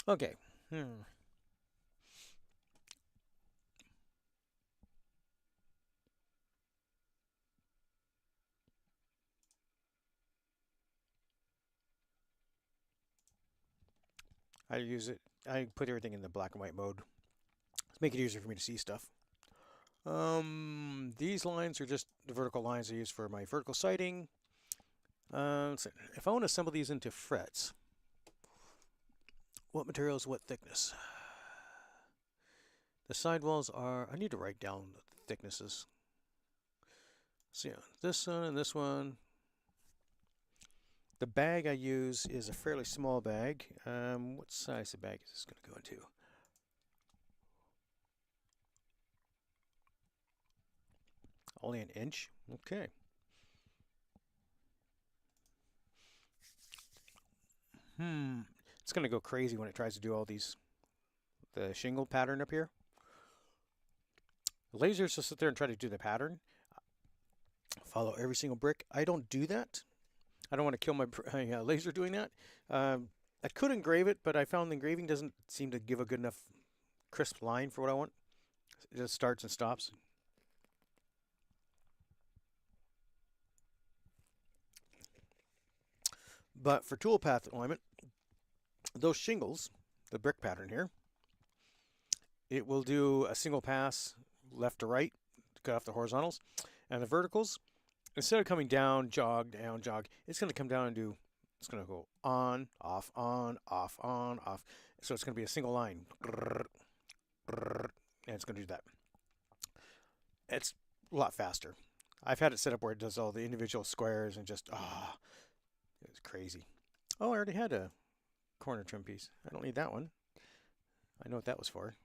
Okay. I use it. I put everything in the black and white mode to make it easier for me to see stuff. These lines are just the vertical lines I use for my vertical sighting. So if I want to assemble these into frets, what materials, what thickness? The sidewalls are, I need to write down the thicknesses. So yeah, this one and this one. The bag I use is a fairly small bag. What size of bag is this going to go into? Only an inch? Okay. It's going to go crazy when it tries to do all these, the shingle pattern up here. Lasers will sit there and try to do the pattern. Follow every single brick. I don't do that. I don't want to kill my laser doing that. I could engrave it, but I found the engraving doesn't seem to give a good enough crisp line for what I want. It just starts and stops. But for toolpath alignment, those shingles, the brick pattern here, it will do a single pass left to right to cut off the horizontals. And the verticals, instead of coming down, jog, it's going to come down and do, it's going to go on, off, on, off, on, off. So it's going to be a single line. And it's going to do that. It's a lot faster. I've had it set up where it does all the individual squares and just, it's crazy. Oh, I already had a corner trim piece. I don't need that one. I know what that was for.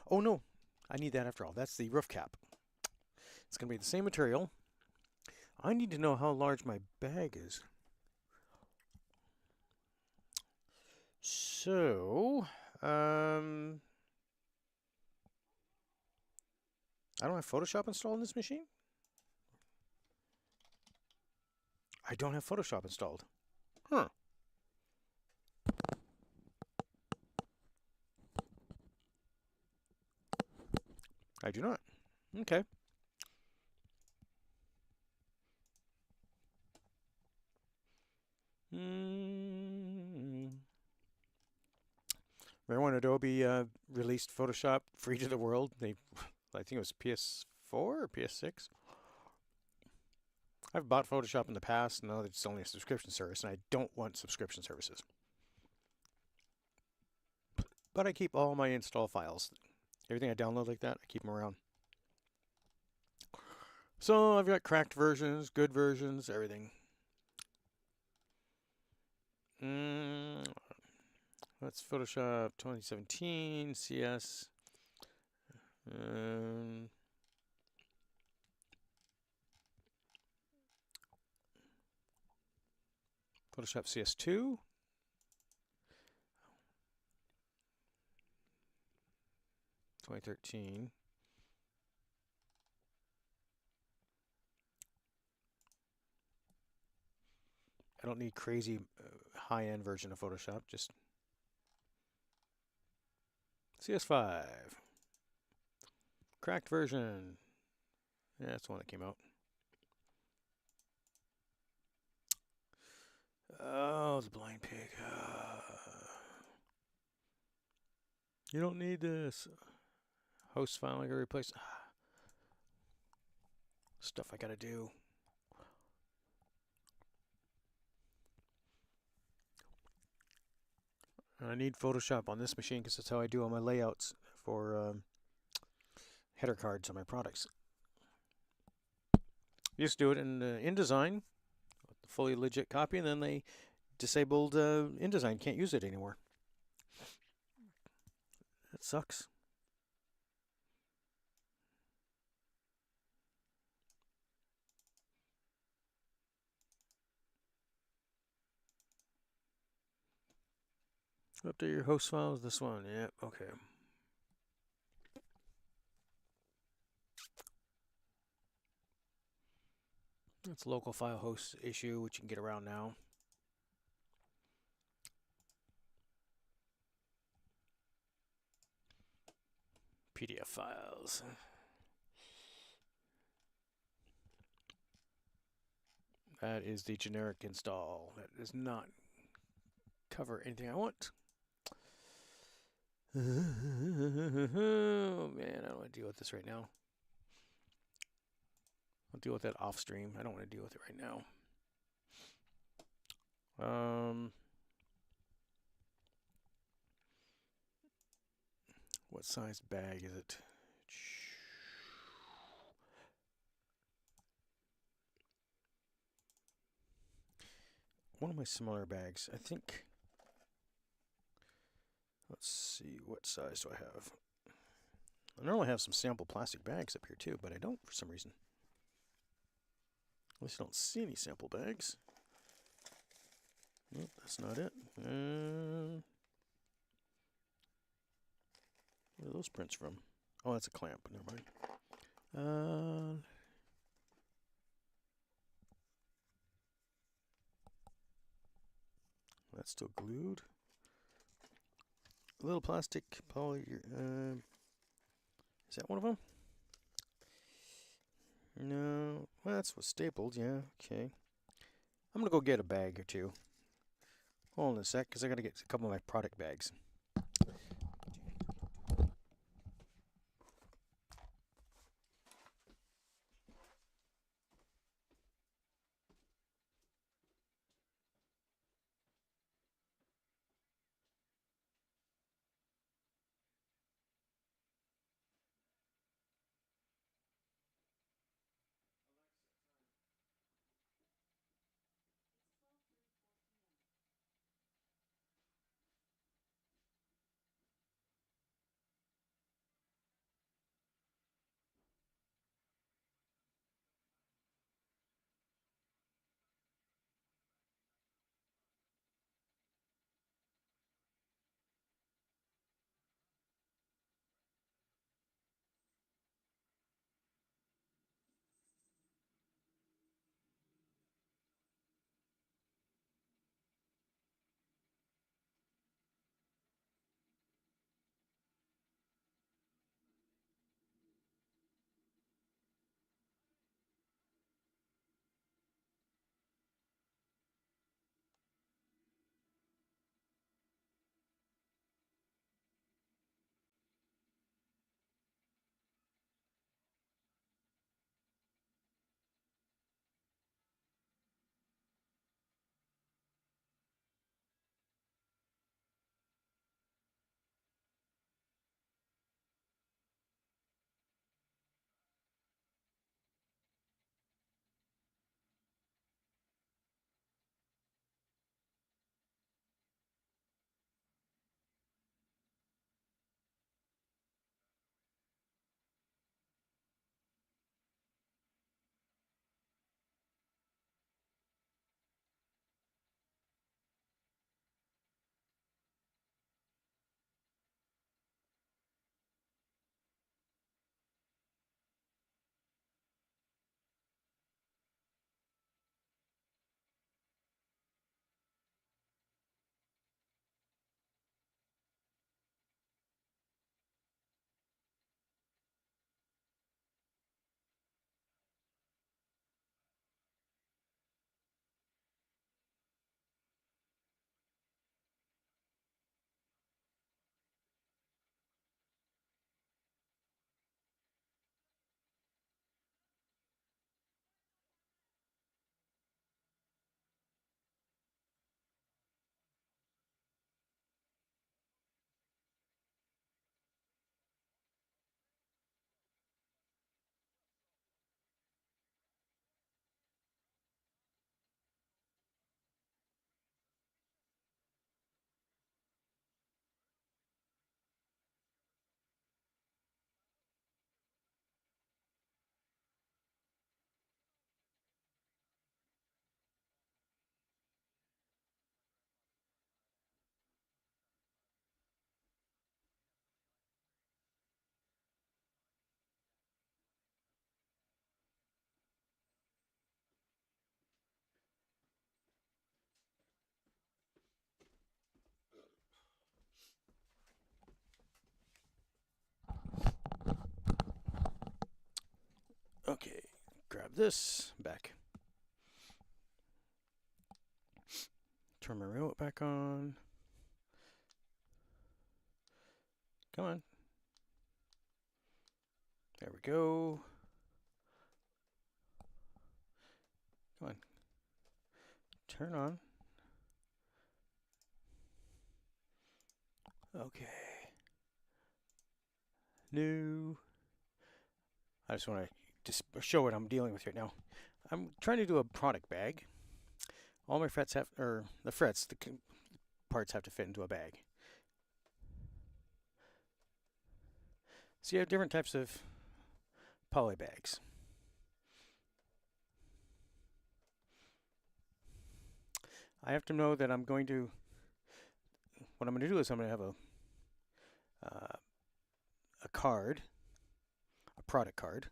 Oh, no. I need that after all. That's the roof cap. It's going to be the same material. I need to know how large my bag is. So, I don't have Photoshop installed on this machine? I don't have Photoshop installed. Huh. I do not. Okay. Remember when Adobe released Photoshop free to the world? I think it was PS4 or PS6. I've bought Photoshop in the past, and now it's only a subscription service, and I don't want subscription services. But I keep all my install files. Everything I download like that, I keep them around. So I've got cracked versions, good versions, everything. That's Photoshop 2017, CS. Photoshop CS2. (2013). don't need crazy high-end version of Photoshop. Just CS5. Cracked version. Yeah, that's the one that came out. Oh, the blind pig. You don't need this. Host file I gotta replace. Stuff I gotta do. I need Photoshop on this machine because that's how I do all my layouts for header cards on my products. Used to do it in InDesign, fully legit copy, and then they disabled InDesign. Can't use it anymore. That sucks. Update your host files. This one. Yep. Okay. That's a local file host issue, which you can get around now. PDF files. That is the generic install. That does not cover anything I want. Oh man, I don't want to deal with this right now. I'll deal with that off stream. I don't want to deal with it right now. What size bag is it? One of my smaller bags, I think. Let's see, what size do I have? I normally have some sample plastic bags up here too, but I don't for some reason. At least I don't see any sample bags. Nope, that's not it. Where are those prints from? Oh, that's a clamp. Never mind. That's still glued. A little plastic poly. Is that one of them? No. Well, that's what's stapled. Yeah. Okay. I'm gonna go get a bag or two. Hold on a sec, because I gotta get a couple of my product bags. grab this back. Turn my remote back on. Come on. There we go. Come on. Turn on. Okay. New. I just want to just show what I'm dealing with right now. I'm trying to do a product bag. All my frets have, or the frets, the parts have to fit into a bag. So you have different types of poly bags. I have to know that I'm going to, what I'm going to do is I'm going to have a card, a product card.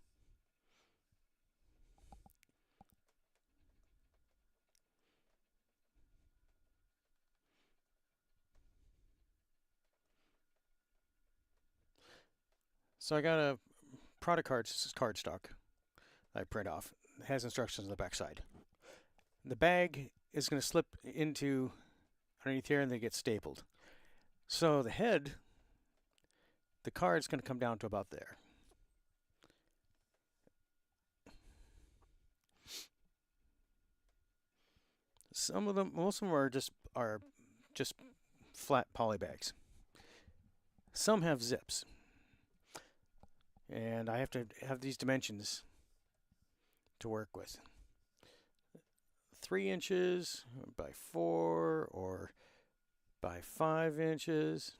So I got a product card, this is cardstock I print off. It has instructions on the back side. The bag is going to slip into underneath here and then get stapled. So the head, the card's going to come down to about there. Some of them, most of them are just flat poly bags. Some have zips. And I have to have these dimensions to work with. 3 inches by 4 or by 5 inches.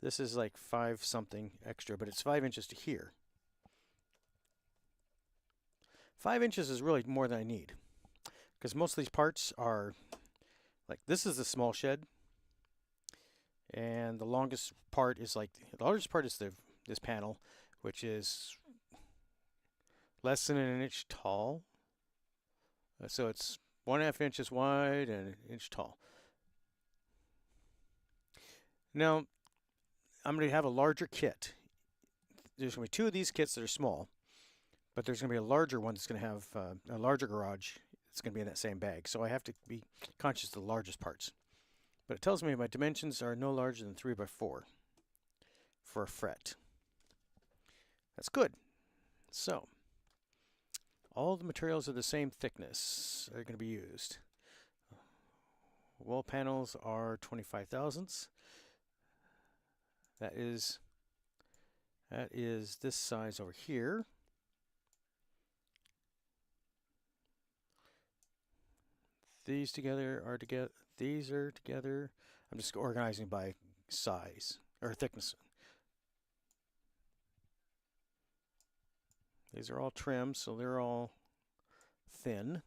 This is like 5 something extra, but it's 5 inches to here. 5 inches is really more than I need, because most of these parts are like, this is the small shed, and the longest part is like, the largest part is this panel, which is less than an inch tall. So it's 1.5 inches wide and an inch tall. Now, I'm going to have a larger kit. There's going to be 2 of these kits that are small, but there's going to be a larger one that's going to have a larger garage. It's going to be in that same bag. So I have to be conscious of the largest parts. But it tells me my dimensions are no larger than 3 by 4 for a fret. That's good. So all the materials are the same thickness are going to be used. Wall panels are 25 thousandths. That is this size over here. These together are together. These are together. I'm just organizing by size or thickness. These are all trimmed, so they're all thin.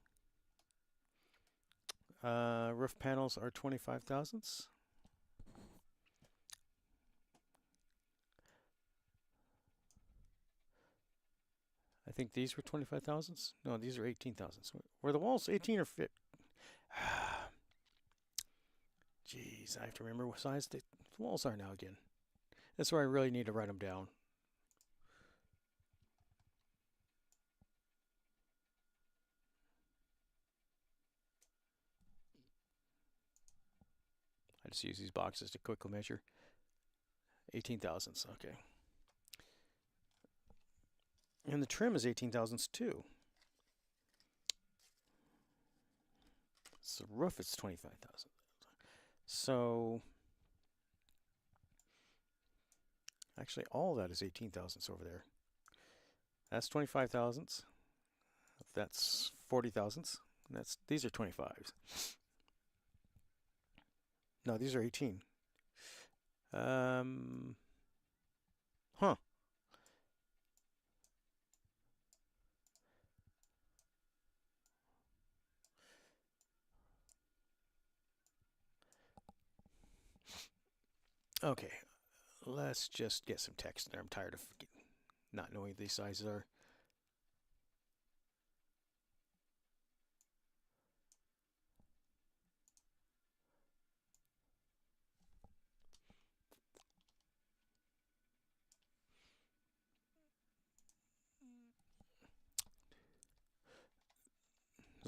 Roof panels are 25 thousandths. I think these were 25 thousandths. No, these are 18 thousandths. Were the walls 18 or fit? Jeez, I have to remember what size the walls are now again. That's where I really need to write them down. I just use these boxes to quickly measure. 18 thousandths, okay. And the trim is 18 thousandths too. So the roof is 25 thousandths. So actually all that is 18 thousandths over there. That's 25 thousandths. That's 40 thousandths. These are 25s. No, these are 18. Huh. Okay, let's just get some text in there. I'm tired of not knowing what these sizes are.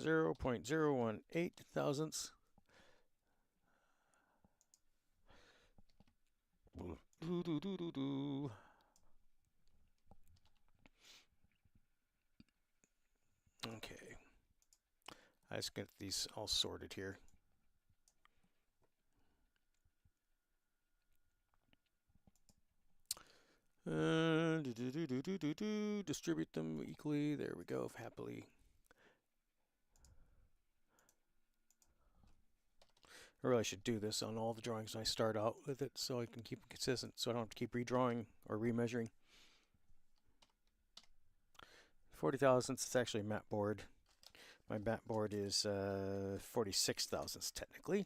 0.018 thousandths. Okay. I just get these all sorted here. Distribute them equally. There we go. Happily. I really should do this on all the drawings when I start out with it so I can keep it consistent, so I don't have to keep redrawing or remeasuring. 40 thousandths, it's actually a mat board. My mat board is 46 thousandths technically.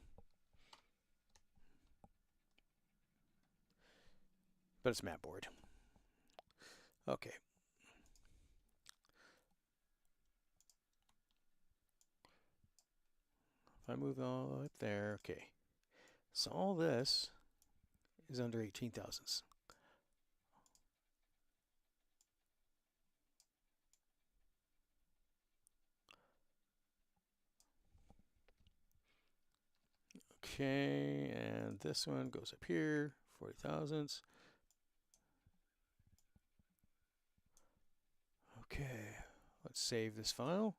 But it's mat board. Okay. If I move all up there, okay. So all this is under 18 thousandths. Okay, and this one goes up here, 40 thousandths. Okay, let's save this file.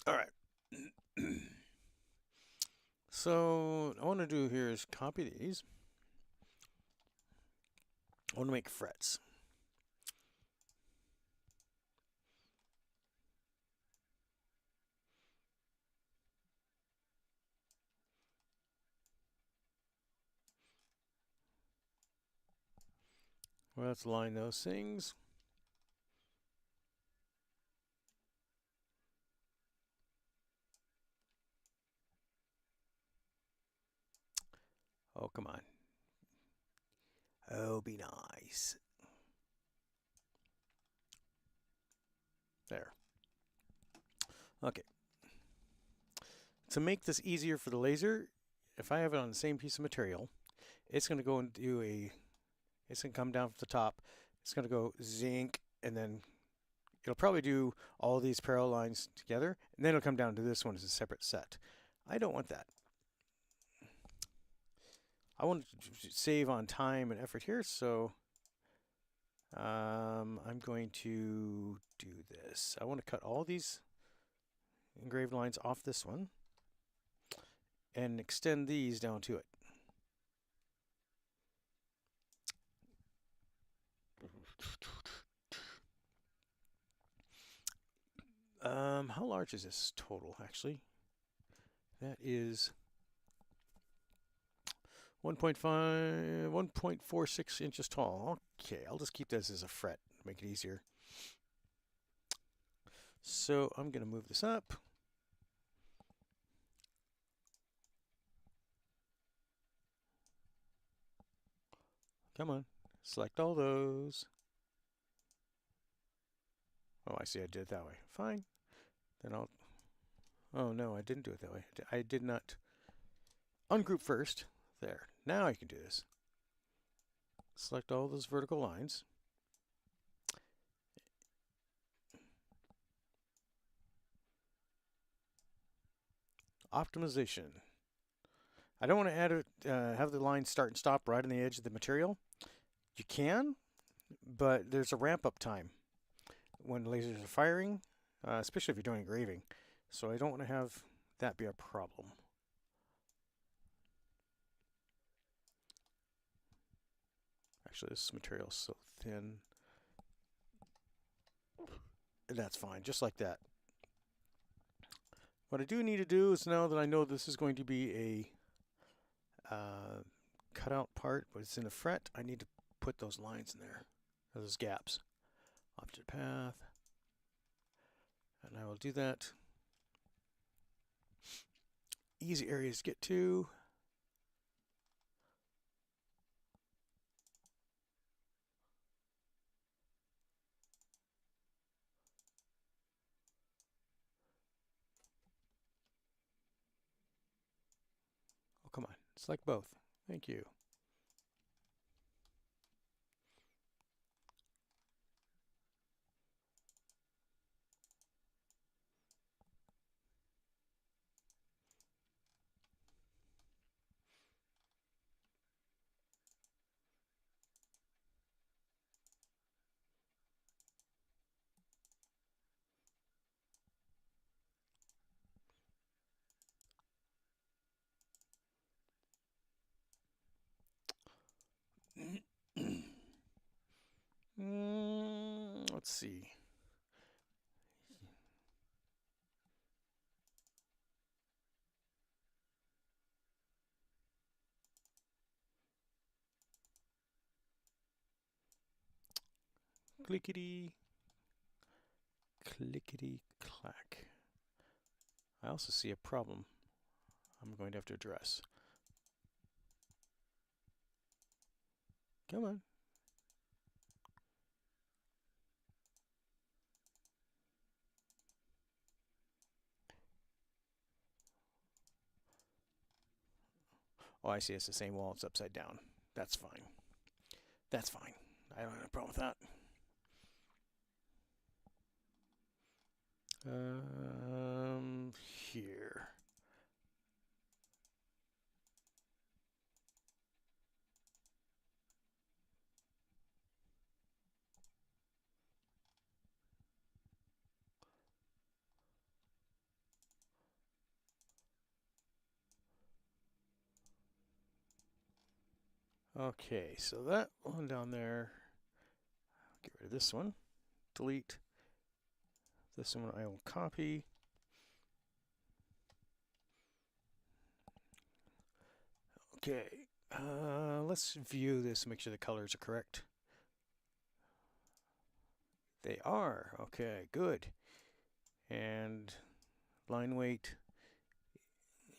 All right. So what I want to do here is copy these. I want to make frets. Well, let's line those things. Oh, come on. Oh, be nice. There. Okay. To make this easier for the laser, if I have it on the same piece of material, it's going to go and do a, it's going to come down from the top. It's going to go zinc, and then it'll probably do all these parallel lines together, and then it'll come down to this one as a separate set. I don't want that. I want to save on time and effort here, so I'm going to do this. I want to cut all these engraved lines off this one and extend these down to it. How large is this total, actually? That is 1.46 inches tall. Okay, I'll just keep this as a fret, make it easier. So I'm going to move this up. Come on, select all those. Oh, I see, I did it that way. Fine. Then I'll, oh no, I didn't do it that way. I did not ungroup first. There, now I can do this. Select all those vertical lines. Optimization. I don't want to add it, have the line start and stop right on the edge of the material. You can, but there's a ramp up time when lasers are firing, especially if you're doing engraving. So I don't want to have that be a problem. Actually, this material is so thin. That's fine, just like that. What I do need to do is, now that I know this is going to be a cutout part, but it's in a fret, I need to put those lines in there, those gaps. Opposite path. And I will do that. Easy areas to get to. Select both. Thank you. Let's see. Clickety, clickety clack. I also see a problem I'm going to have to address. Come on. Oh, I see. It's the same wall. It's upside down. That's fine. That's fine. I don't have a problem with that. Here. Okay, so that one down there, get rid of this one, delete. This one I will copy. Okay, let's view this, make sure the colors are correct. They are, okay, good. And line weight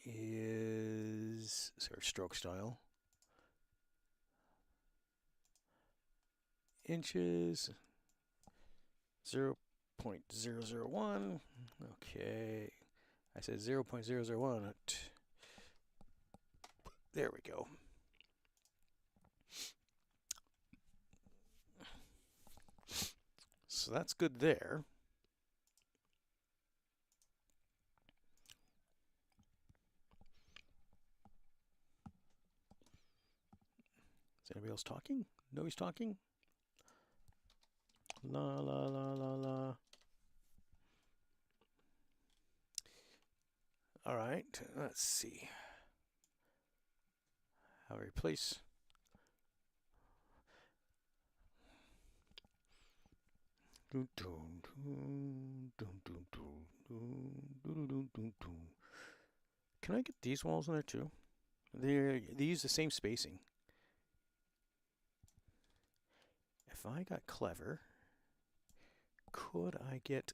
is, sorry, stroke style. Inches, 0.001. Okay, I said 0.001. There we go. So that's good there. Is anybody else talking? Nobody's talking? La la la la la. All right, let's see. I'll replace. Can I get these walls in there too? They use the same spacing. If I got clever, could I get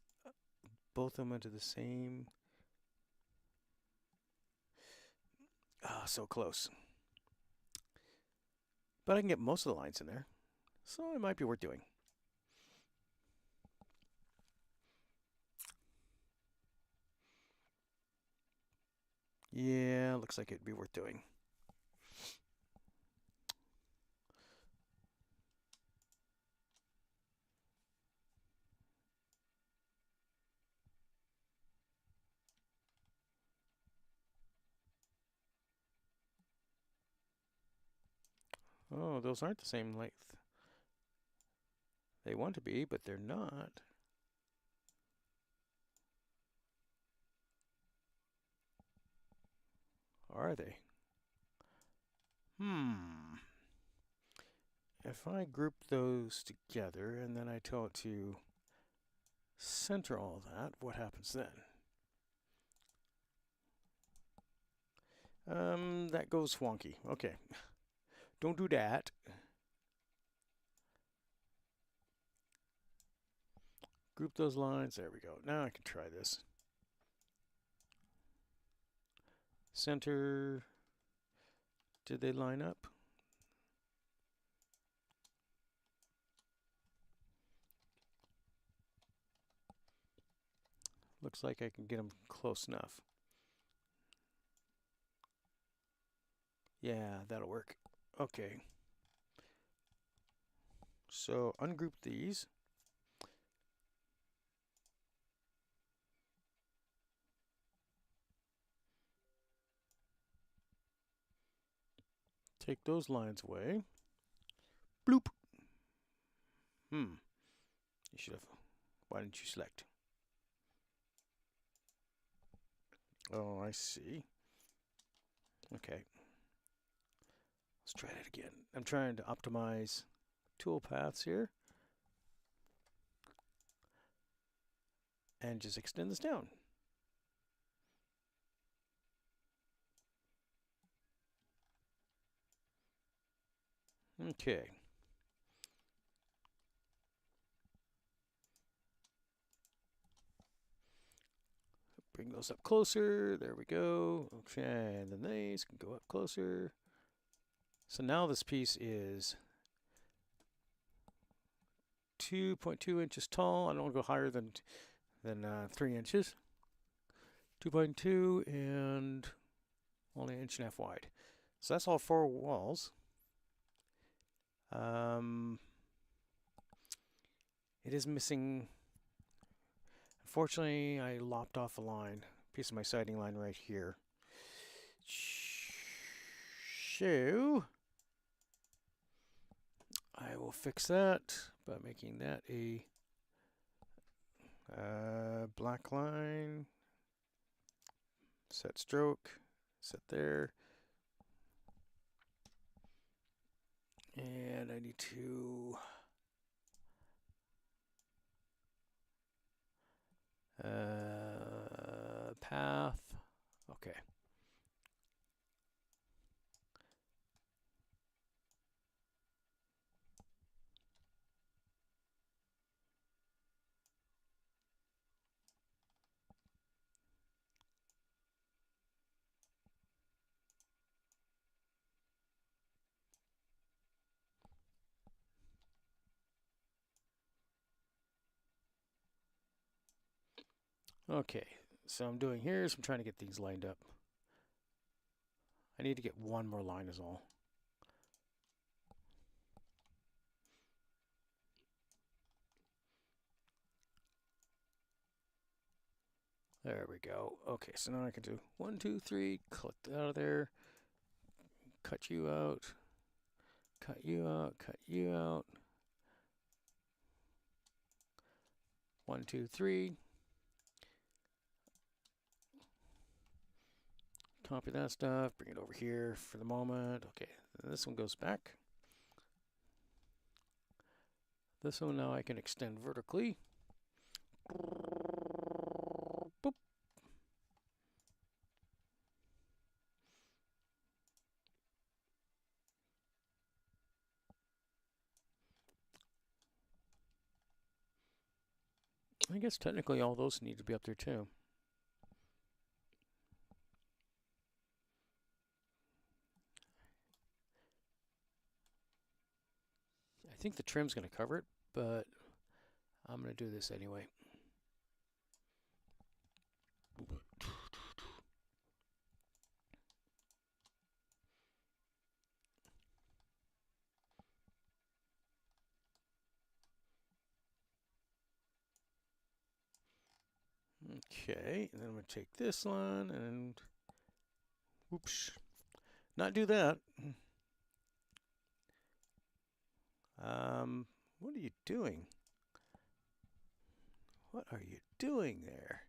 both of them into the same? Ah, so close. But I can get most of the lines in there, so it might be worth doing. Yeah, looks like it'd be worth doing. Oh, those aren't the same length. They want to be, but they're not. Are they? If I group those together and then I tell it to center all that, what happens then? That goes wonky. Okay. Don't do that. Group those lines. There we go. Now I can try this. Center. Did they line up? Looks like I can get them close enough. Yeah, that'll work. Okay. So ungroup these. Take those lines away. Bloop. You should have. Why didn't you select? Oh, I see. Okay. Let's try that again. I'm trying to optimize tool paths here. And just extend this down. Okay. Bring those up closer. There we go. Okay, and then these can go up closer. So now this piece is 2.2 inches tall. I don't want to go higher than 3 inches. 2.2 and only an inch and a half wide. So that's all 4 walls. It is missing. Unfortunately, I lopped off a line, piece of my siding line right here. So I will fix that by making that a black line. Set stroke, set there. And I need to path. Okay. Okay, so I'm doing here is I'm trying to get these lined up. I need to get one more line is all. There we go. Okay, so now I can do 1, 2, 3, click out of there, cut you out, cut you out, cut you out. 1, 2, 3. Copy that stuff, bring it over here for the moment. Okay, and this one goes back. This one now I can extend vertically. Boop. I guess technically all those need to be up there too. I think the trim's going to cover it, but I'm going to do this anyway. Okay, and then I'm going to take this one and whoops, not do that. What are you doing? What are you doing there?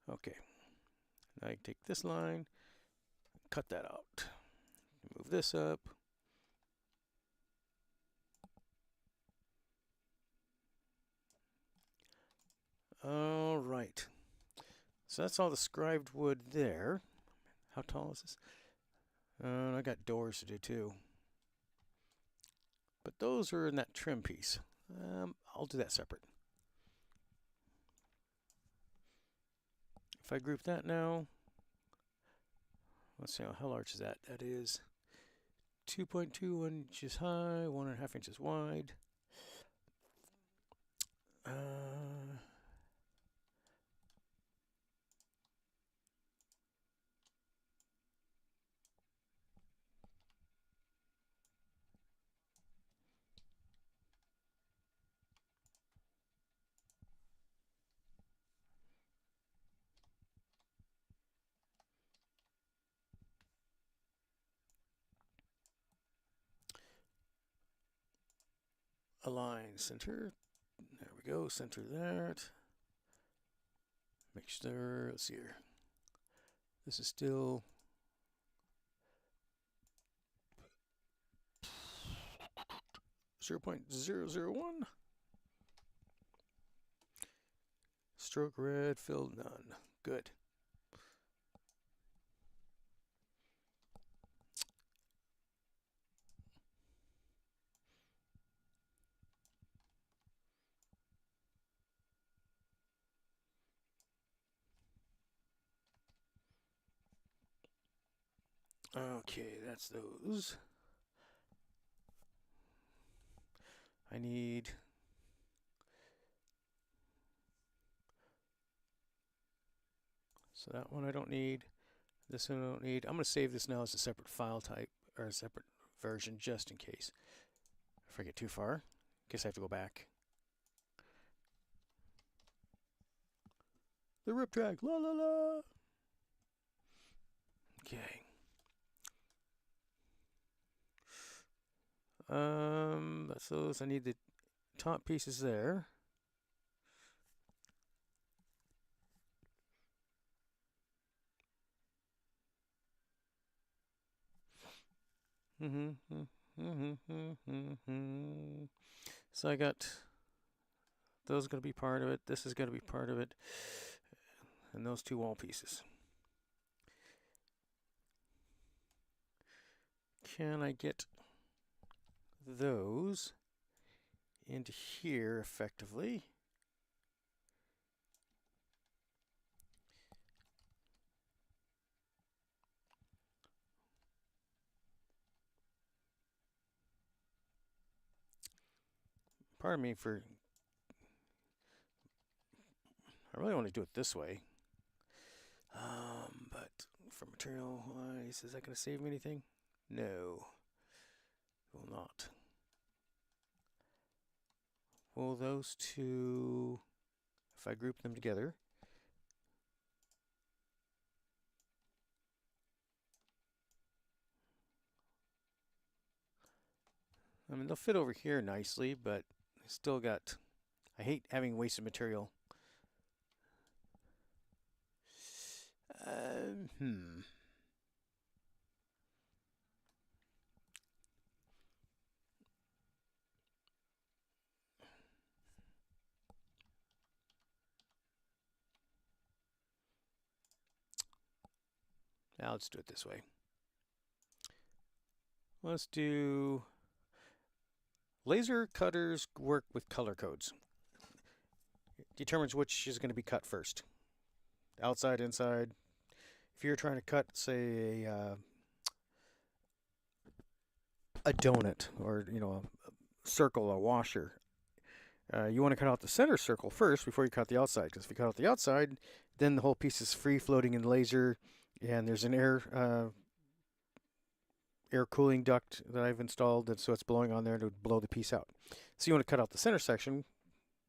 Okay, now I take this line, cut that out, move this up. All right, so that's all the scribed wood there. How tall is this? I got doors to do too. But those are in that trim piece. I'll do that separate. If I group that now, Let's see, how large is that? That is 2.2 inches high, 1.5 inches wide. Align center. There we go. Center that. Make sure. Let's see here. This is still 0.001. Stroke red, fill none. Good. Okay, that's those. I need so that one I don't need. This one I don't need. I'm going to save this now as a separate file type or a separate version just in case. If I get too far, guess I have to go back. The rip track, la la la. Okay. That's those. I need the top pieces there. So I got those going to be part of it. This is going to be part of it. And those two wall pieces. Can I get those into here effectively? Pardon me for... I really want to do it this way. But for material wise, is that going to save me anything? No. It will not. Well, those two, if I group them together, I mean, they'll fit over here nicely, but I still got, I hate having wasted material. Now let's do it this way. Let's do laser cutters work with color codes. It determines which is going to be cut first. Outside, inside. If you're trying to cut, say, a donut or, you know, a circle, a washer, you want to cut out the center circle first before you cut the outside. Because if you cut out the outside, then the whole piece is free floating in laser, and there's an air cooling duct that I've installed, and so it's blowing on there to blow the piece out. So you want to cut out the center section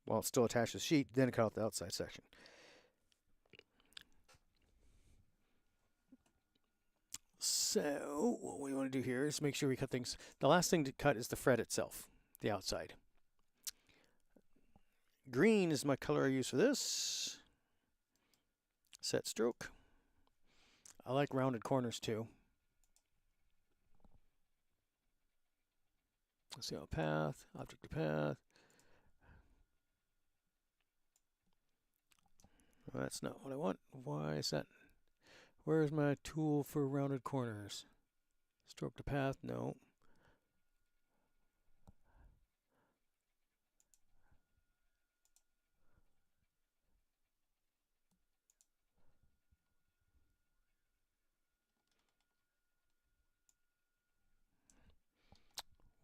while it's still attached to the sheet, then cut out the outside section. So what we want to do here is make sure we cut things. The last thing to cut is the fret itself, the outside. Green is my color I use for this. Set stroke. I like rounded corners too. Let's see how path, object to path. Well, that's not what I want. Why is that? Where's my tool for rounded corners? Stroke to path, no.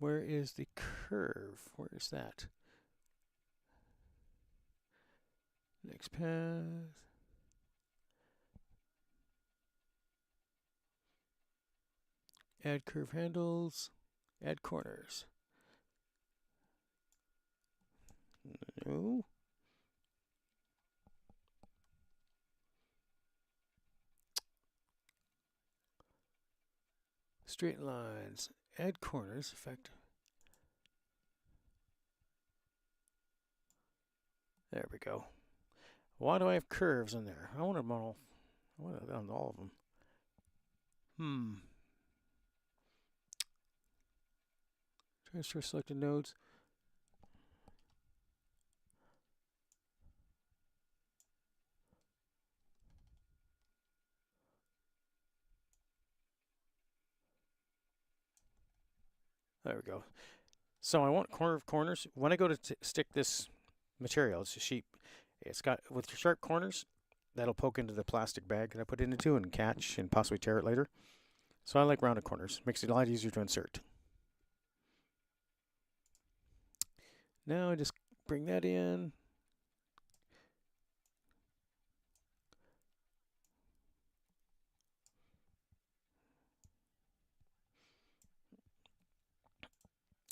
Where is the curve? Where is that? Next path. Add curve handles. Add corners. No. Straight lines. Add corners. Effect. There we go. Why do I have curves in there? I want them all. I want it on all of them. Transfer selected nodes. There we go. So I want curved corners. When I go to stick this material, it's a sheet. It's got, with sharp corners, that'll poke into the plastic bag that I put it into and catch and possibly tear it later. So I like rounded corners. Makes it a lot easier to insert. Now I just bring that in.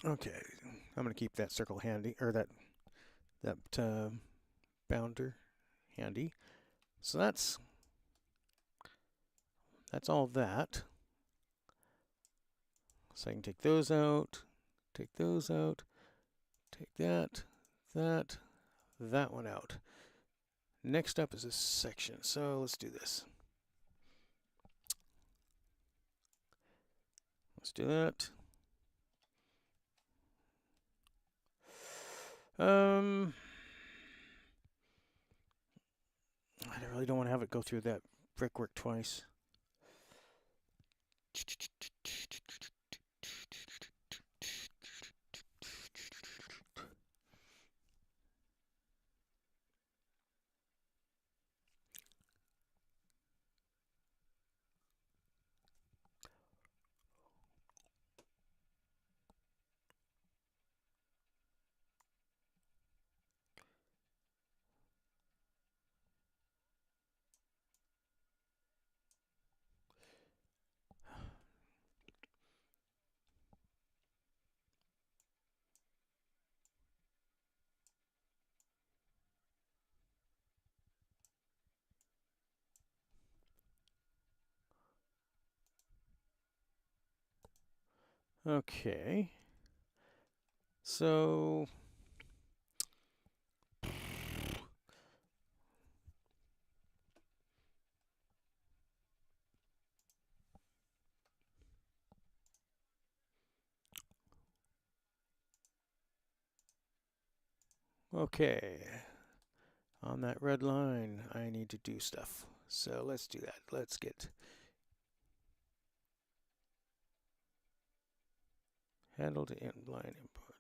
Okay, I'm going to keep that circle handy, or that bounder handy. So that's all that. So I can take those out, take those out, take that one out. Next up is this section. So let's do this. Let's do that. I really don't want to have it go through that brickwork twice. Okay. So okay. On that red line, I need to do stuff. So let's do that. Let's get handle to line input.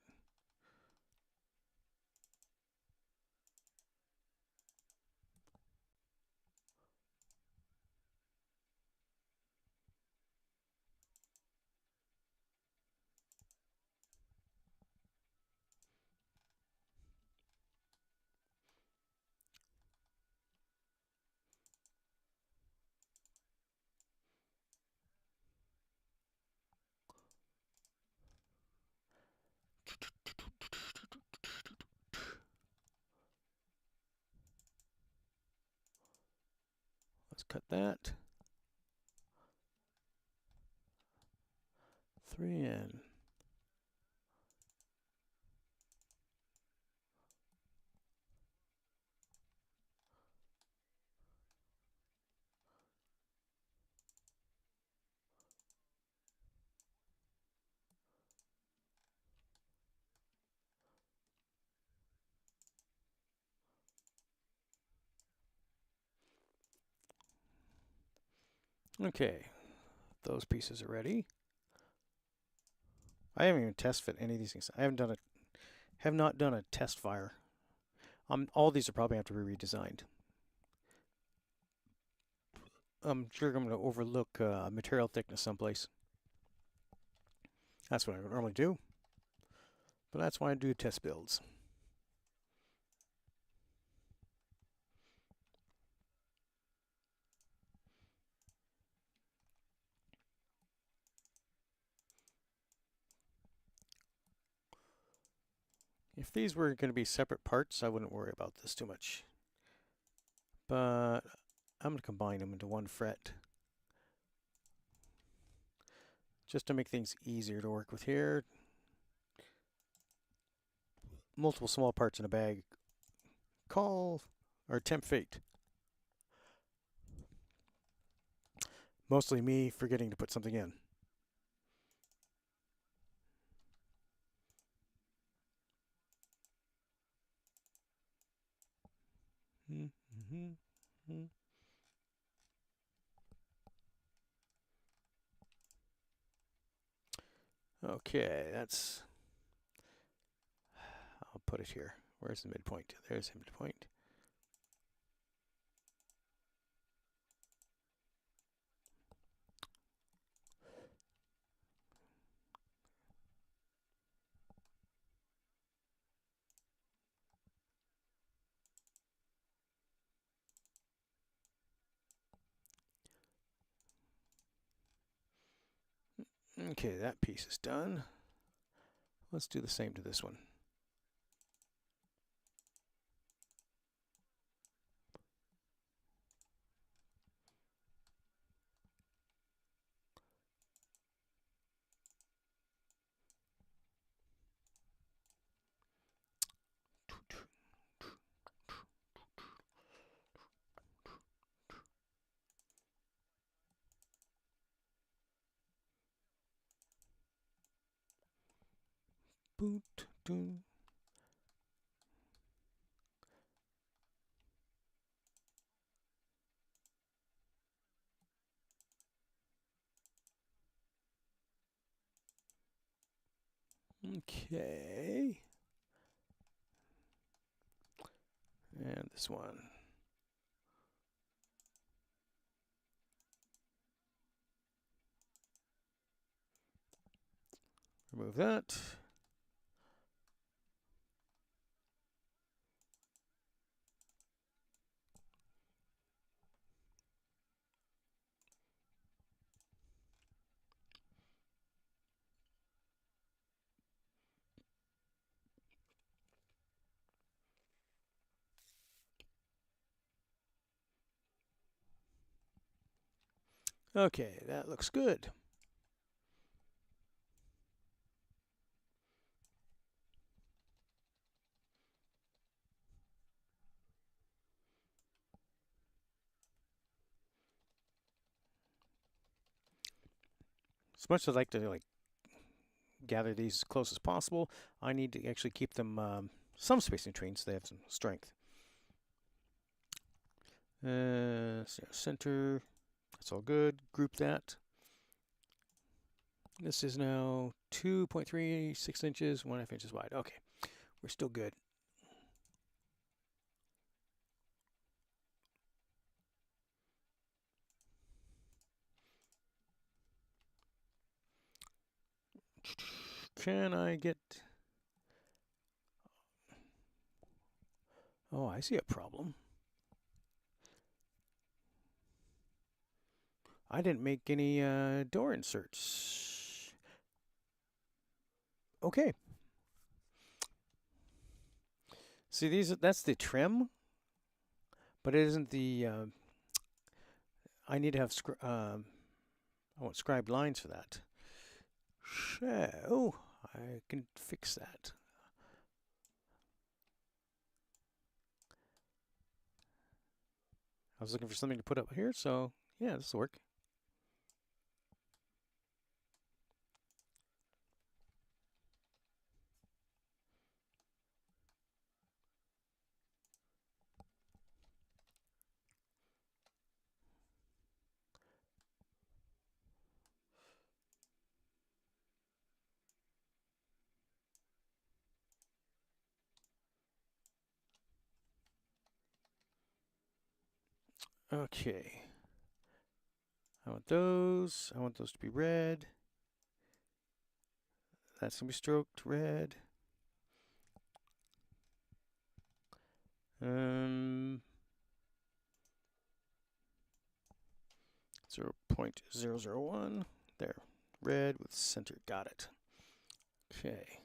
Let's cut that. 3 in. Okay, those pieces are ready. I haven't even test fit any of these things. I have not done a test fire. All these will probably have to be redesigned. I'm sure I'm going to overlook material thickness someplace. That's what I would normally do. But that's why I do test builds. If these were going to be separate parts, I wouldn't worry about this too much. But I'm going to combine them into one fret, just to make things easier to work with here. Multiple small parts in a bag. Call or tempt fate. Mostly me forgetting to put something in. Okay, that's... I'll put it here. Where's the midpoint? There's the midpoint. Okay, that piece is done. Let's do the same to this one. Boot, doo. Okay. And this one. Remove that. Okay, that looks good. As much as I like to gather these as close as possible, I need to actually keep them some spacing between so they have some strength. Center, that's all good. Group that. This is now 2.36 inches, 1.5 inches wide. Okay, we're still good. Can I get... Oh, I see a problem. I didn't make any door inserts. Okay. See, that's the trim, but it isn't the... I need to have... I want scribed lines for that. So, I can fix that. I was looking for something to put up here, so yeah, this will work. Okay. I want those. I want those to be red. That's going to be stroked red. 0.001. There. Red with center. Got it. Okay.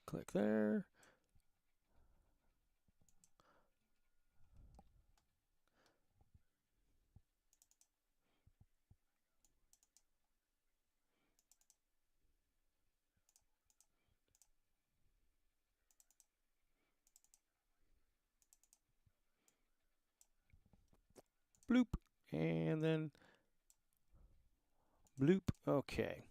Click there. Bloop. And then bloop. Okay.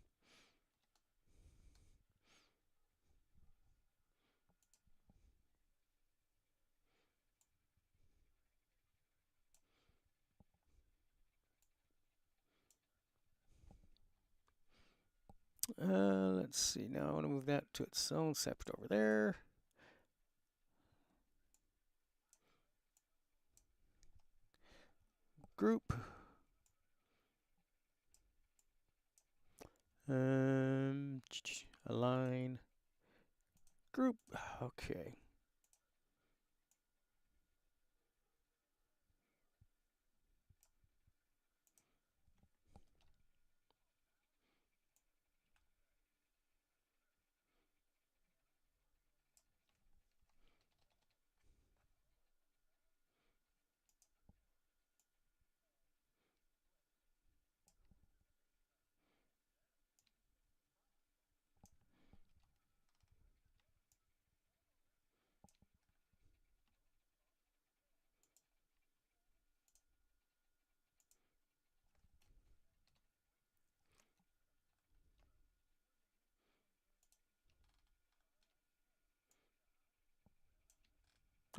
Let's see. Now I want to move that to its own separate over there. Group. Align. Group. Okay.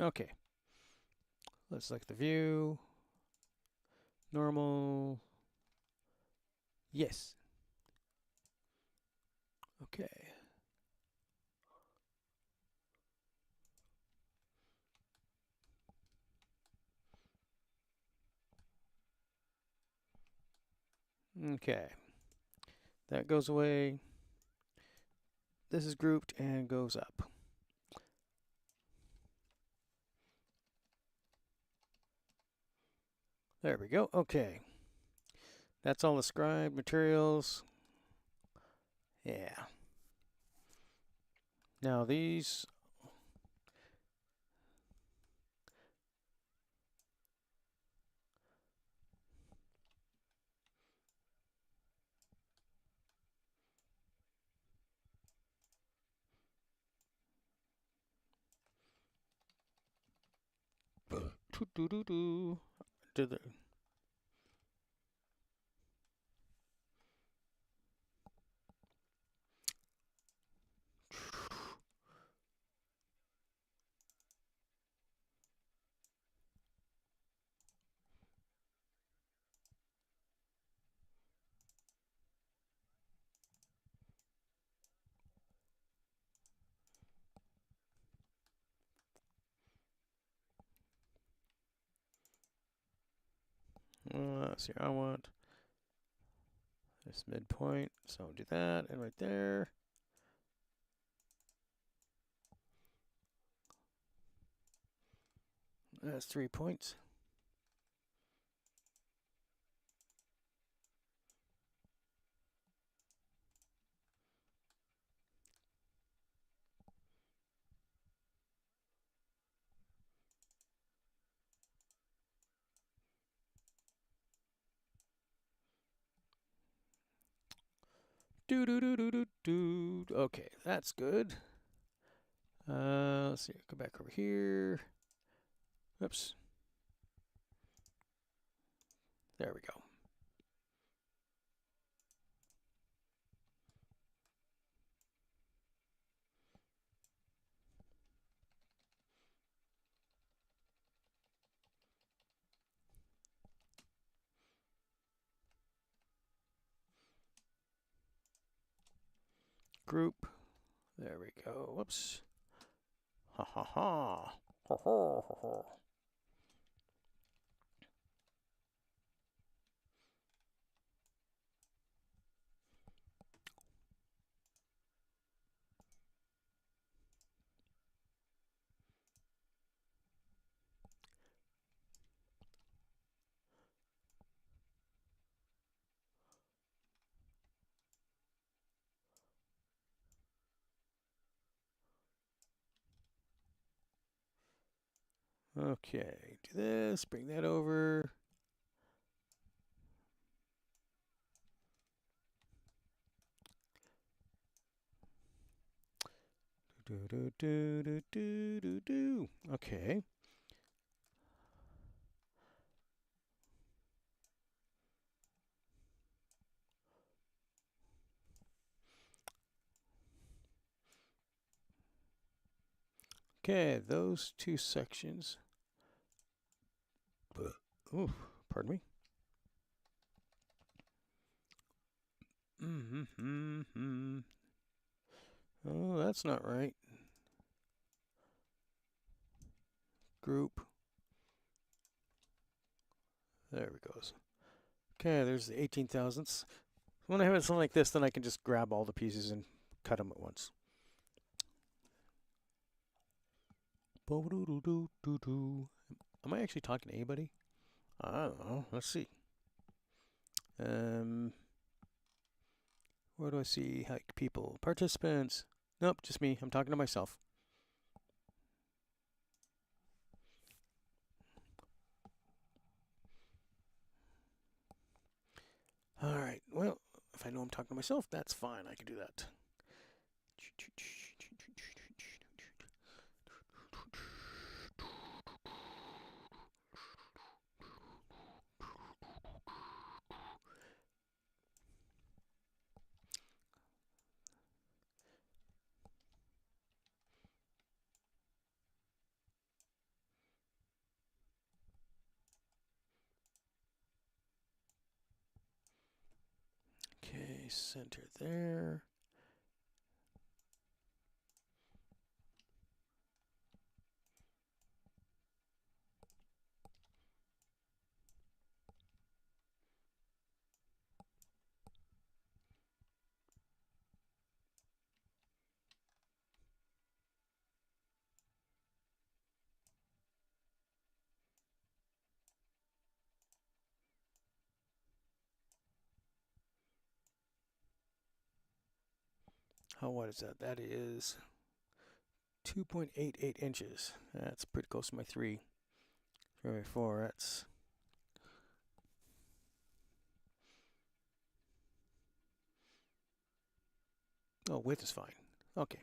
Okay. Let's select the view. Normal. Yes. Okay. Okay. That goes away. This is grouped and goes up. There we go. Okay. That's all the scribe materials. Yeah. Now these. To the. Let's see. I want this midpoint, so I'll do that, and right there. That's 3 points. Do do do do do do. Okay, that's good. Let's see. Go back over here. Oops. There we go. Group. There we go. Whoops. Ha ha ha. Ho ho ho ho. Okay, do this, bring that over. Do do do do do do do. Okay. Okay, those two sections. Ooh, pardon me. Oh, that's not right. Group. There we go. Okay, there's the 18 thousandths. When I have something like this, then I can just grab all the pieces and cut them at once. Am I actually talking to anybody? I don't know. Let's see. Where do I see like people? Participants. Nope, just me. I'm talking to myself. All right. Well, if I know I'm talking to myself, that's fine. I can do that. Okay, center there. What is that? That is 2.88 inches. That's pretty close to my 3. 3/4. That's. Oh, width is fine. Okay.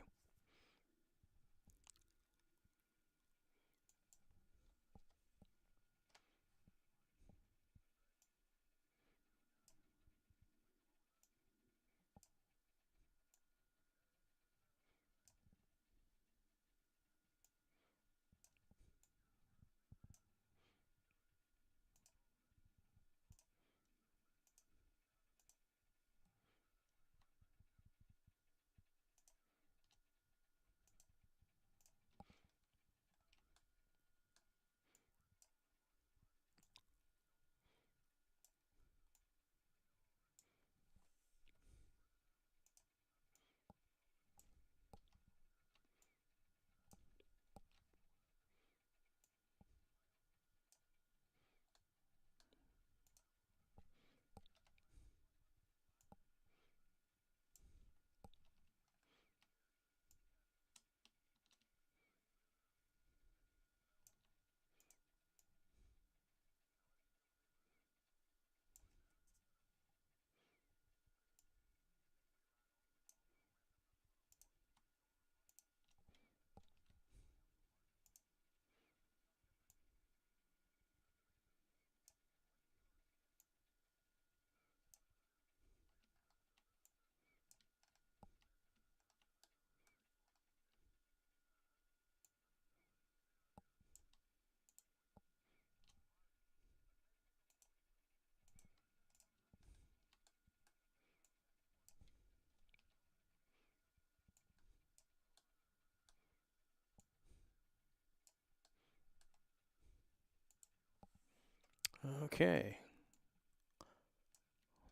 Okay.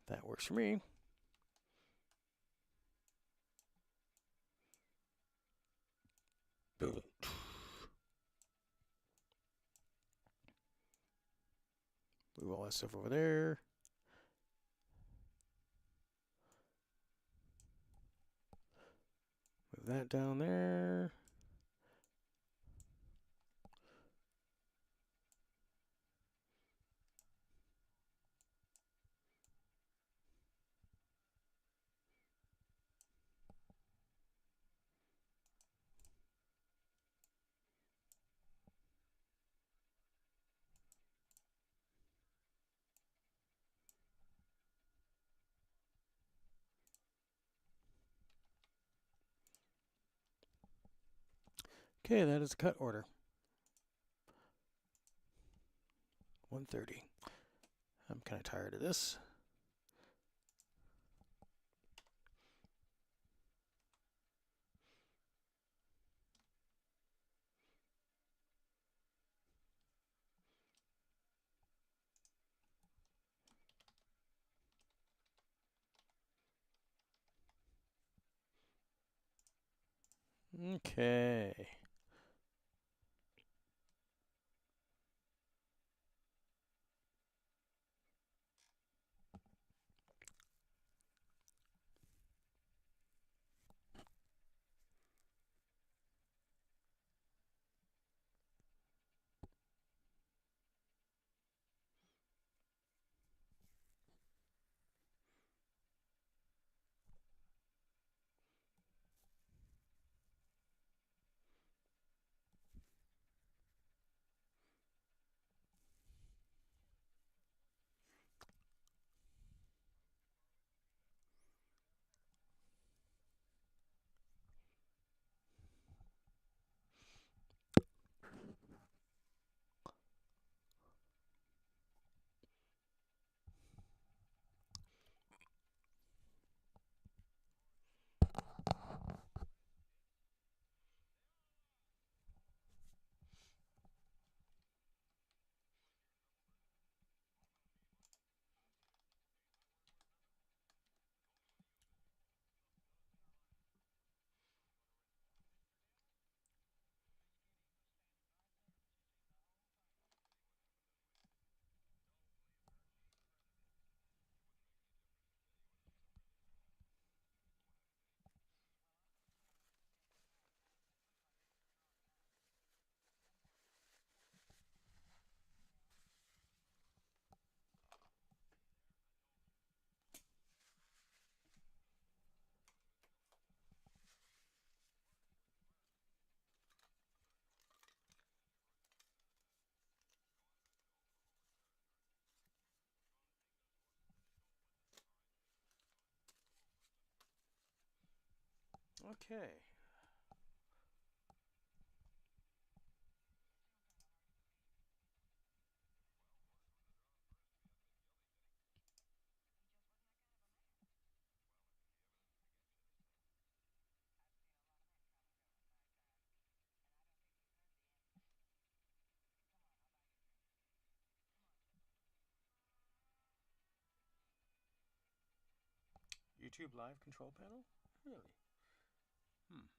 That works for me. Move all that stuff over there. Move that down there. Okay, that is a cut order. 130. I'm kind of tired of this. Okay. Okay. YouTube Live control panel? Really? Hmm.